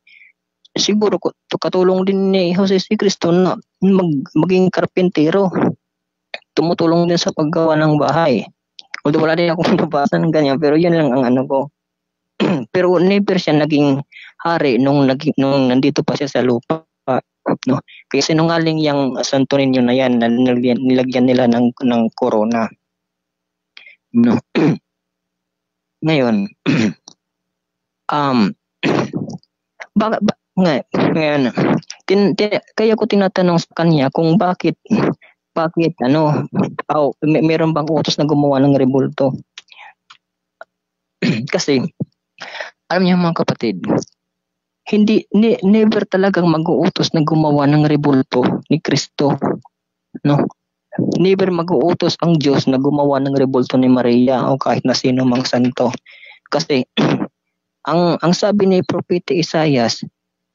Speaker 3: Siguro katulong din ni Jose si Kristo na maging karpentero. Tumutulong din sa paggawa ng bahay. Although wala din akong mababasa ng ganyan, pero yun lang ang ko. Pero never siya naging hari nung nandito pa siya sa lupa, no? Kaya sinungaling yung Santo Niño na yan, na nilagyan nila ng corona, no? Ngayon, ngayon, kaya ko tinatanong sa kanya kung bakit meron bang utos na gumawa ng rebulto. Kasi alam niyo mga kapatid, never talagang mag-uutos na gumawa ng rebulto ni Kristo, no? never mag-uutos ang Diyos na gumawa ng rebulto ni Maria o kahit na sino mang santo. Kasi ang sabi ni Propeta Isaias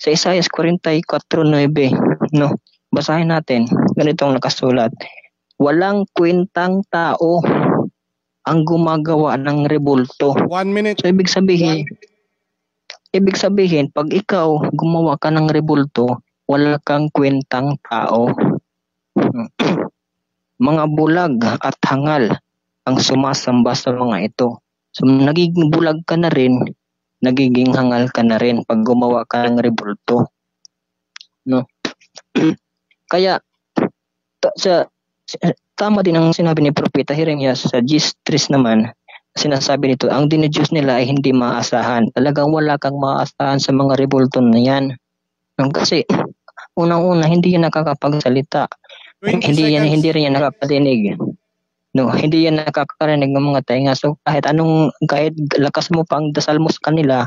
Speaker 3: sa Isaias 44:9, no? Basahin natin. Ganitong nakasulat. Walang kwentang tao ang gumagawa ng rebulto.
Speaker 1: 1 minute.
Speaker 3: So ibig sabihin, pag ikaw gumawa ka ng rebulto, wala kang kwentang tao. Mga bulag at hangal ang sumasamba sa mga ito. So nagiging bulag ka na rin, nagiging hangal ka na rin pag gumawa ka ng rebulto. No? Kaya tama din ang sinabi ni Propeta Jeremias sa G3 naman. Sinasabi nito, ang dinidiyos nila ay hindi maasahan. Talagang wala kang maasahan sa mga rebulto na yan. Kasi unang-una hindi yan nakakapagsalita.
Speaker 1: 20
Speaker 3: Hindi
Speaker 1: seconds.
Speaker 3: rin yan nakapadinig. No, hindi yan nakakarinig ng mga tainga. So kahit lakas mo pang dasal mo sa kanila,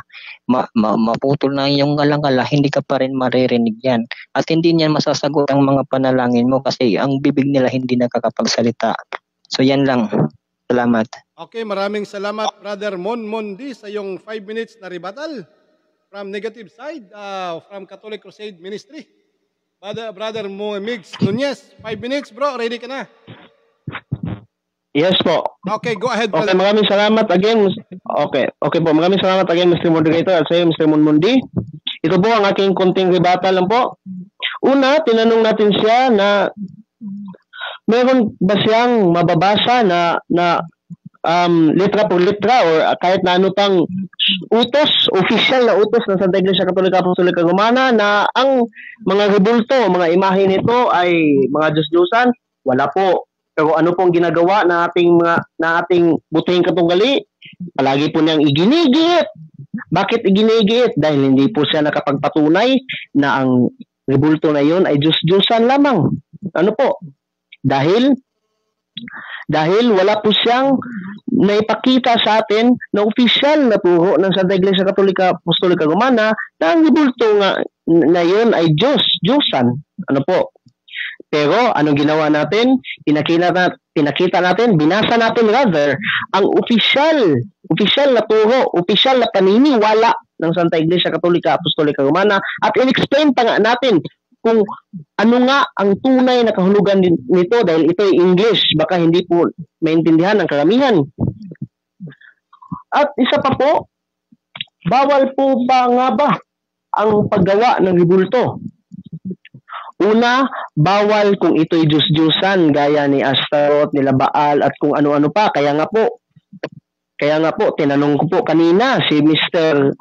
Speaker 3: maputol na yung ngalang-ngala, hindi ka pa rin maririnig yan. At hindi niyan masasagot ang mga panalangin mo kasi ang bibig nila hindi nakakapagsalita. So yan lang. Salamat.
Speaker 1: Okay, maraming salamat, Brother Mondi, sa iyong 5 minutes na rebuttal from negative side, from Catholic Crusade Ministry. Brother Migs Nunez, 5 minutes, bro. Ready ka na?
Speaker 2: Yes po.
Speaker 1: Okay, go ahead.
Speaker 2: Okay, maraming salamat again. Okay po. Maraming salamat again, Mr. Moderator, at sa iyo, Mr. Monmundi. Ito po ang aking konting rebuttal lang po. Una, tinanong natin siya na meron ba siyang mababasa na litra por litra or kahit na ano pang utos, official na utos ng Santa Iglesia Katolika Apostolika Romana na ang mga rebulto, mga imahe nito ay mga Diyos-Diyosan? Wala po. Pero ano pong ginagawa na ating butihing katunggali? Palagi po niyang iginigiit. Bakit iginigiit? Dahil hindi po siya nakapagpatunay na ang rebulto na yon ay Diyos-Diyosan lamang. Ano po? Dahil wala po siyang naipakita sa atin na opisyal na turo ng Santa Iglesia Katolika Apostolika Romana na ang rebulto na yon ay Diyos-Diyosan. Ano po? Pero anong ginawa natin? Pinakita natin, binasa natin rather, ang opisyal na turo, opisyal na paniniwala ng Santa Iglesia Katolika Apostolika Romana at in-explain pa nga natin kung ano nga ang tunay na kahulugan nito dahil ito ay English, baka hindi po maintindihan ng karamihan. At isa pa po, bawal po ba nga ba ang paggawa ng rebulto? Una, bawal kung ito'y Diyos-Diyosan gaya ni Astaroth, nila Baal at kung ano-ano pa. Kaya nga po, tinanong ko po kanina si Mr.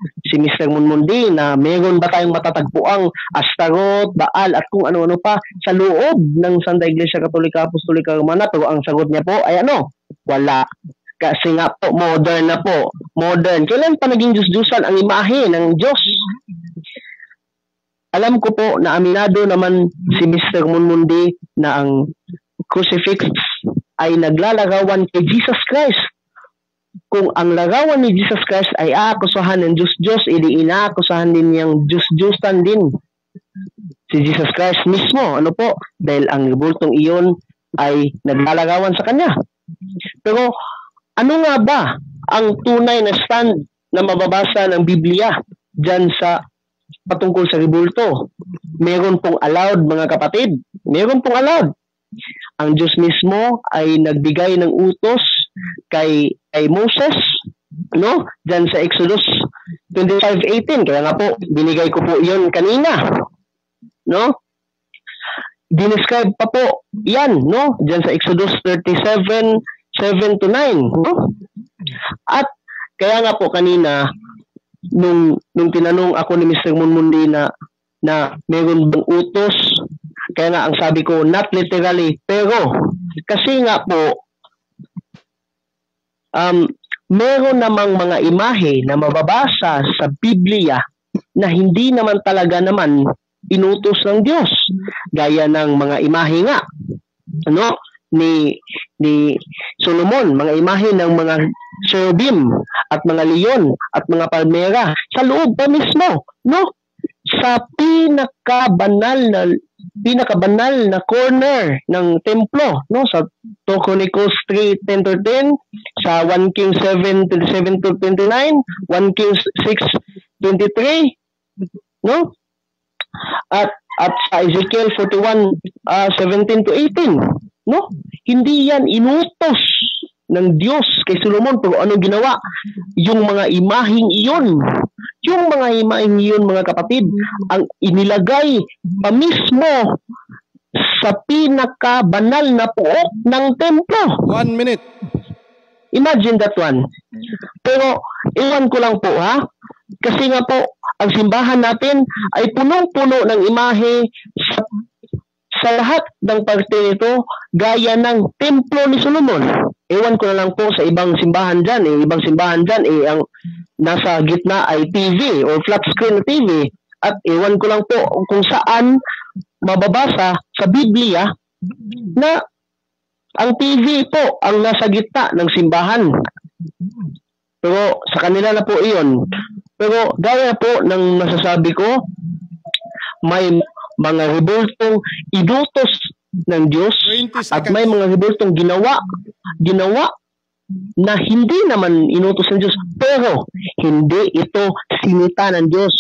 Speaker 2: Munmundi na meron ba tayong matatagpuang Astaroth, Baal at kung ano-ano pa sa loob ng Santa Iglesia Katolika Apostolika Romana. Pero ang sagot niya po ay wala. Kasi nga po, modern na po. Modern. Kailan pa naging Diyos-Diyosan ang imahe ng Diyos? Alam ko po na aminado naman si Mr. Munmundi na ang crucifix ay naglalarawan kay Jesus Christ. Kung ang larawan ni Jesus Christ ay aakusahan ng Diyos-Diyos, ili inaakusahan din niyang Diyos-Diyosan din si Jesus Christ mismo. Ano po? Dahil ang rebultong iyon ay naglalarawan sa kanya. Pero ano nga ba ang tunay na stand na mababasa ng Biblia dyan sa patungkol sa rebulto? Meron pong allowed, mga kapatid. Meron pong allowed. Ang Diyos mismo ay nagbigay ng utos kay Moses, no? Diyan sa Exodus 25:18. Kaya nga po, binigay ko po 'yon kanina. No? Dinescribe pa po 'yan, no? Diyan sa Exodus 37:7-9, no? At kaya nga po kanina nung tinanong ako ni Mr. Munmundi na meron bang utos, kaya nga ang sabi ko, not literally, pero kasi nga po, meron namang mga imahe na mababasa sa Biblia na hindi naman talaga naman inutos ng Diyos. Gaya ng mga imahe nga, ano, ni Solomon, mga imahe ng mga cherubim at mga leon at mga palmera sa loob pa mismo, no? Sa pinakabanal pinakabanal na corner ng templo, no, sa 2 Chronicles 3:10-10, sa 1 Kings 7:27-29, 1 Kings 6:23, no, at sa Ezekiel 41:17-18, no, hindi yan inutos ng Diyos kay Solomon, pero anong ginawa? Yung mga imaheng iyon, mga kapatid, ang inilagay pa mismo sa pinakabanal na puok ng templo.
Speaker 1: 1 minute.
Speaker 2: Imagine that one. Pero, iwan ko lang po, ha? Kasi nga po, ang simbahan natin ay punong-puno ng imahe sa lahat ng parte nito, gaya ng templo ni Solomon. Ewan ko na lang po sa ibang simbahan dyan. Ibang simbahan dyan, ang nasa gitna ay TV or flat screen na TV. At ewan ko lang po kung saan mababasa sa Biblia na ang TV po ang nasa gitna ng simbahan. Pero sa kanila na po iyon. Pero gaya po ng nasasabi ko, may mga rebultong inutos ng Diyos
Speaker 1: 20
Speaker 2: at
Speaker 1: seconds.
Speaker 2: may mga rebultong ginawa na hindi naman inutos ng Diyos, pero hindi ito sinita ng Diyos.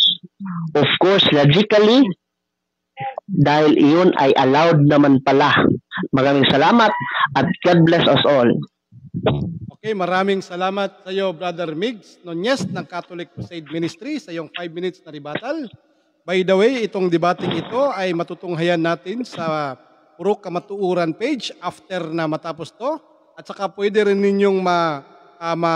Speaker 2: Of course, logically, dahil iyon ay allowed naman pala. Maraming salamat at God bless us all.
Speaker 1: Okay, maraming salamat sa iyo, Brother Migs Nunez ng Catholic Crusade Ministry sa iyong 5 minutes na rebuttal. By the way, itong debating ito ay matutunghayan natin sa Purok Kamatuuran page after na matapos to. At saka pwede rin ninyong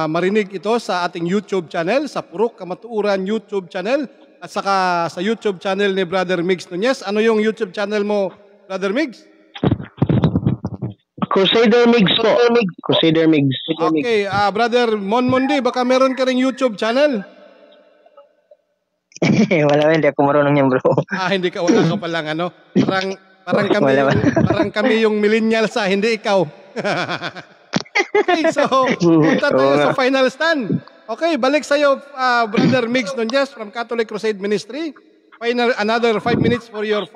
Speaker 1: marinig ito sa ating YouTube channel, sa Purok Kamatuuran YouTube channel, at saka sa YouTube channel ni Brother Migs Nunez. Ano yung YouTube channel mo, Brother Migs?
Speaker 2: Crusader Migs po. Crusader Migs.
Speaker 1: Okay, Brother Monmundi, baka meron ka ring YouTube channel?
Speaker 3: Wala, hindi ako marunong yan, bro.
Speaker 1: Hindi ka, wala ka palang ano. Parang kami yung millennials hindi ikaw. Okay, so punta tayo sa final stand. Okay, balik sa iyo, Brother Migs Nunez from Catholic Crusade Ministry. Another 5 minutes for your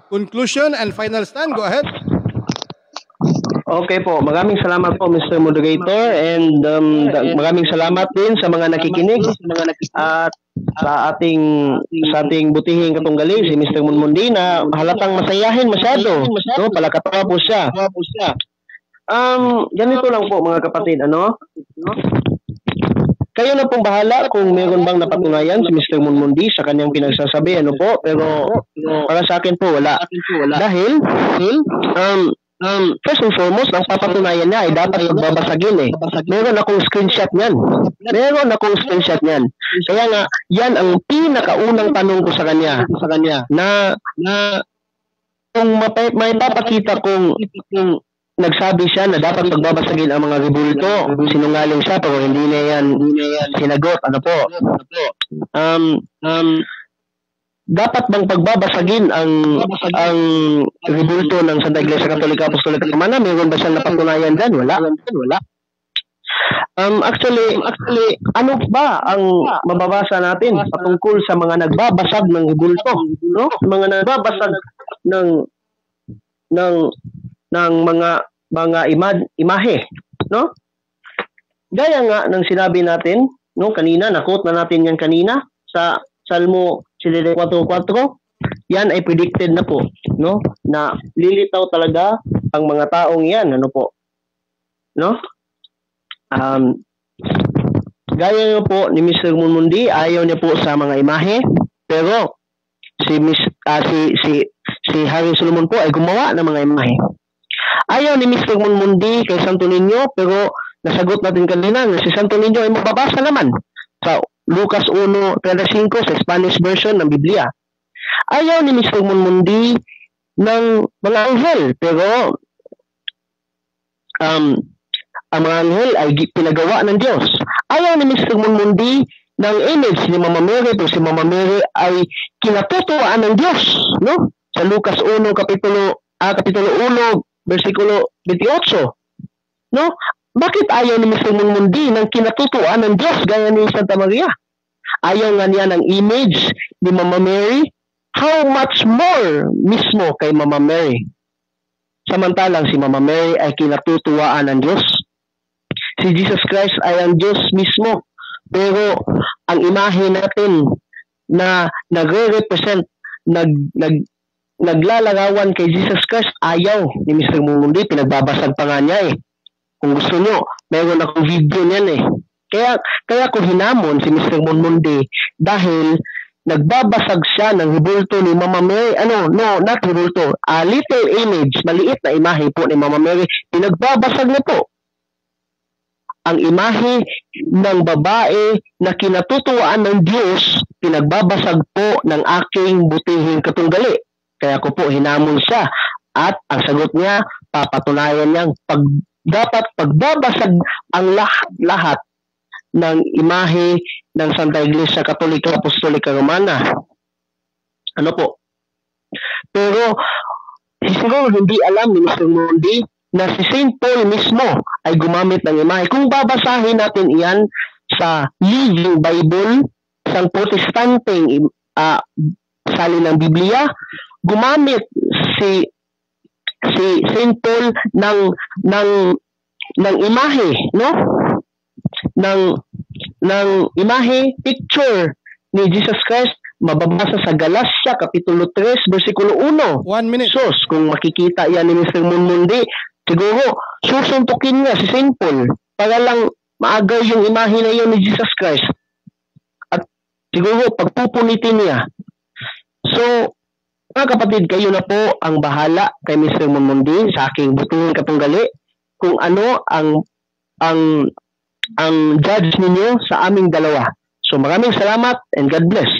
Speaker 1: conclusion and final stand. Go ahead.
Speaker 2: Okay po, maraming salamat po Mr. Moderator, and maraming salamat din sa mga nakikinig at sa ating butihing katunggali si Mr. Munmundi na halatang masayahin masyado. No, palakatawa po siya. Ganito lang po mga kapatid, ano? Kayo na pong bahala kung meron bang napatunayan si Mr. Munmundi sa kanyang pinagsasabi, ano po? Pero para sa akin po wala. Dahil first and foremost, ang papatunayan niya ay dapat pagbabasagin eh. Meron akong screenshot niyan. Kaya nga, yan ang pinakaunang tanong ko sa kanya. Na kung may papakita kung nagsabi siya na dapat pagbabasagin ang mga rebulto, sinungaling siya pero hindi niya yan sinagot. Ano po? Dapat bang pagbabasagin ang rebulto ng Santa Iglesia Katolika Apostolika Romana? Mayroon ba siyang napatunayan dyan? Wala. Actually, ano ba ang mababasa natin patungkol sa mga nagbabasag ng rebulto? No? Mga nagbabasag ng mga imahe, no? Gaya nga ng sinabi natin, no, kanina, na-quote na natin yan kanina sa Salmo 4:4, yan ay predicted na po, no? Na lilitaw talaga ang mga taong yan, ano po? No? Gaya nga po ni Mr. Munmundi, ayaw niya po sa mga imahe, pero si Harry Solomon po ay gumawa ng mga imahe. Ayaw ni Mr. Munmundi kay Santo Niño, pero nasagot natin kanina na si Santo Niño ay mababasa naman sa Lucas 1:35 sa Spanish version ng Biblia. Ayaw ni Mr. Munmundi ng mga anghel, pero ang mga anghel ay pinagawa ng Diyos. Ayaw ni Mr. Munmundi ng image ni Mama Mary, pero si Mama Mary ay kinatutuwaan ng Diyos, no? Sa Lucas 1 kapitulo 1 versikulo 28, no? Bakit ayaw ni Mr. Munmundi ng kinatutuan ng Diyos gaya ni Santa Maria? Ayaw nga niya ng image ni Mama Mary how much more mismo kay Mama Mary? Samantalang si Mama Mary ay kinatutuwaan ng Diyos. Si Jesus Christ ay ang Diyos mismo. Pero ang imahe natin na nagre-represent, naglalarawan kay Jesus Christ, ayaw ni Mr. Mumundi. Pinagbabasag pa nga niya eh. Kung gusto nyo, meron akong video niyan eh. Kaya ko hinamon si Mr. Mumundi dahil nagbabasag siya ng rebulto ni Mama Mary. Not rebulto. A little image, maliit na imahe po ni Mama Mary. Pinagbabasag na po ang imahe ng babae na kinatutuwaan ng Diyos, pinagbabasag po ng aking butihing katunggali. Kaya ko po hinamon siya. At ang sagot niya, papatunayan niyang dapat pagbabasag ang lahat ng imahe ng Santa Iglesia Katolika Apostolika Romana. Ano po? Pero siguro hindi alam ni Mr. Mundi na si St. Paul mismo ay gumamit ng imahe. Kung babasahin natin iyan sa Living Bible, isang protestanteng salin ng Biblia, gumamit si St. Paul ng imahe, no? ng imahe, picture ni Jesus Christ, mababasa sa Galacia, Kapitulo 3, versikulo 1.
Speaker 1: 1 minute.
Speaker 2: Sus, kung makikita yan ni Mr. Munmundi, siguro, susuntukin niya si St. Paul para lang maagaw yung imahe na yun ni Jesus Christ. At siguro, pagpupunitin niya. So, mga kapatid, kayo na po ang bahala kay Mr. Munmundi sa aking butuhin katunggali kung ano ang judge ninyo sa aming dalawa. So maraming salamat and God bless.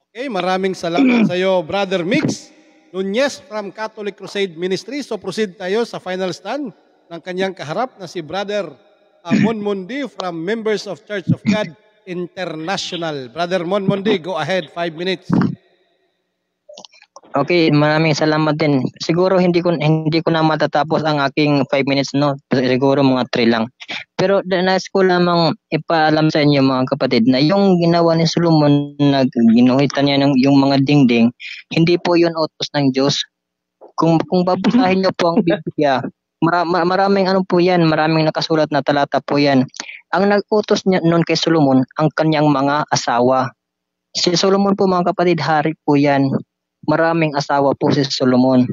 Speaker 1: Okay, maraming salamat sa iyo, Brother Mix Nunez from Catholic Crusade Ministry. So proceed tayo sa final stand ng kanyang kaharap na si Brother Monmundi from Members of Church of God International. Brother Monmundi, go ahead, 5 minutes.
Speaker 3: Okay, maraming salamat din. Siguro hindi ko na matatapos ang aking 5 minutes, no. Siguro mga 3 lang. Pero nais ko lamang ipaalam sa inyo mga kapatid na yung ginawa ni Solomon na ginuhitan niya yung mga dingding, hindi po yun utos ng Diyos. Kung babasahin niyo po ang Biblia, maraming ano po yan, maraming nakasulat na talata po yan. Ang nag-utos niya noon kay Solomon, ang kanyang mga asawa. Si Solomon po mga kapatid, hari po yan. Maraming asawa po si Solomon.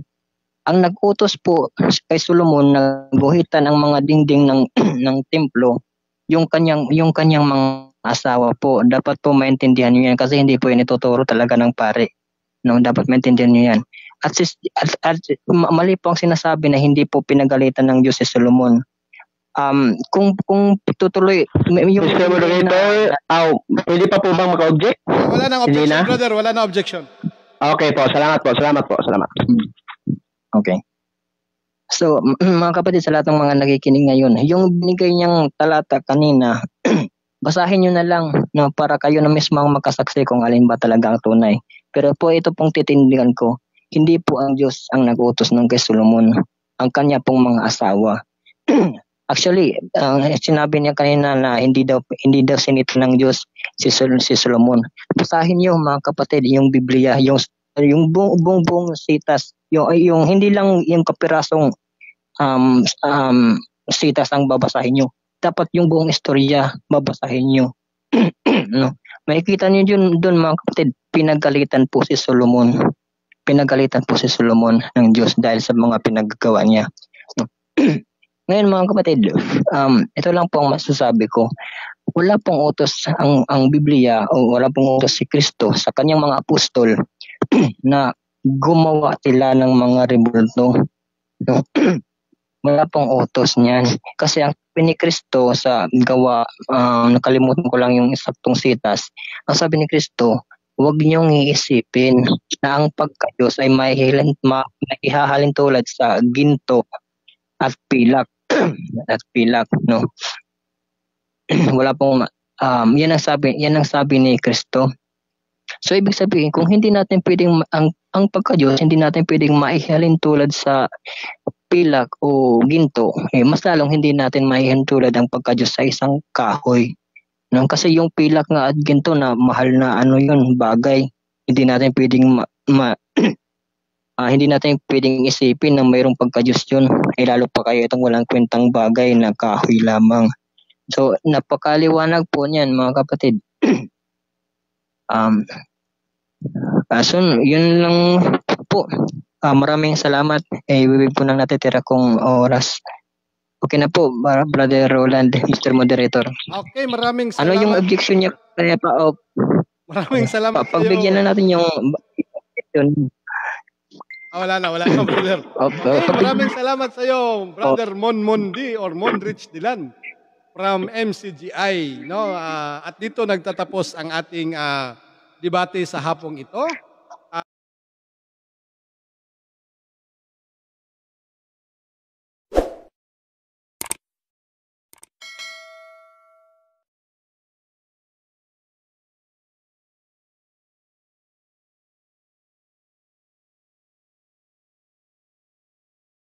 Speaker 3: Ang nag-utos po kay Solomon na guhitan ang mga dingding ng templo, yung kanyang mga asawa po. Dapat po maintindihan niyo yan kasi hindi po yan ituturo talaga ng pare. No, dapat maintindihan niyo yan. At mali po ang sinasabi na hindi po pinagalitan ng Diyos si Solomon. Kung tutuloy yung
Speaker 2: Mr. Moderator, pwede pa po bang maka-object?
Speaker 1: Wala nang objection, brother. Wala nang objection.
Speaker 2: Okay po, salamat.
Speaker 3: Okay. So, mga kapatid, sa lahat ng mga nakikinig ngayon, yung binigay niyang talata kanina, basahin niyo na lang, no, para kayo na mismo ang makasaksi kung alin ba talaga ang tunay. Pero po ito pong titindigan ko, hindi po ang Diyos ang nag-utos ng kay Solomon, ang kanya pong mga asawa. Actually, sinabi niya kanina na hindi daw sinita ng Diyos si Solomon. Basahin niyo mga kapatid yung Biblia, yung buong sitas, yung hindi lang yung kapirasong sitas ang babasahin niyo. Dapat yung buong istorya babasahin niyo. No? Makikita niyo doon mga kapatid, pinagalitan po si Solomon. Pinagalitan po si Solomon ng Diyos dahil sa mga pinaggawa niya. No? Ngayon mga kapatid, ito lang po ang masasabi ko. Wala pong utos ang Biblia o wala pong utos si Kristo sa kanyang mga apostol na gumawa sila ng mga rebulto. No? Wala pong utos niyan. Kasi ang sabi ni Kristo sa gawa, nakalimutan ko lang yung saktong sitas. Ang sabi ni Kristo, huwag niyong iisipin na ang pagkayos ay maihahalin tulad sa ginto at pilak. No. Wala pong yan ang sabi ni Kristo. So ibig sabihin, kung hindi natin pwedeng ang pagka-Diyos, hindi natin pwedeng maihalin tulad sa pilak o ginto, mas lalong hindi natin maihalin tulad ang pagka-Diyos sa isang kahoy. No, kasi yung pilak nga at ginto na mahal na bagay, hindi natin pwedeng hindi natin pwedeng isipin na mayroong pagka-Diyos yun. Lalo pa kayo itong walang kwentang bagay na kahoy lamang. So, napakaliwanag po niyan mga kapatid. So, yun lang po. Maraming salamat. Ibibig po ng natitira kong oras. Okay na po, Brother Roland, Mr. Moderator.
Speaker 1: Okay, maraming
Speaker 3: Ano
Speaker 1: salamat.
Speaker 3: yung objection niya?
Speaker 1: Maraming salamat sa iyo.
Speaker 3: Pagbigyan na natin yung yun.
Speaker 1: Wala na, brother. Okay, maraming salamat sa iyo, Brother Monmondi or Monrich Dilan from MCGI, no? At dito nagtatapos ang ating debate sa hapong ito.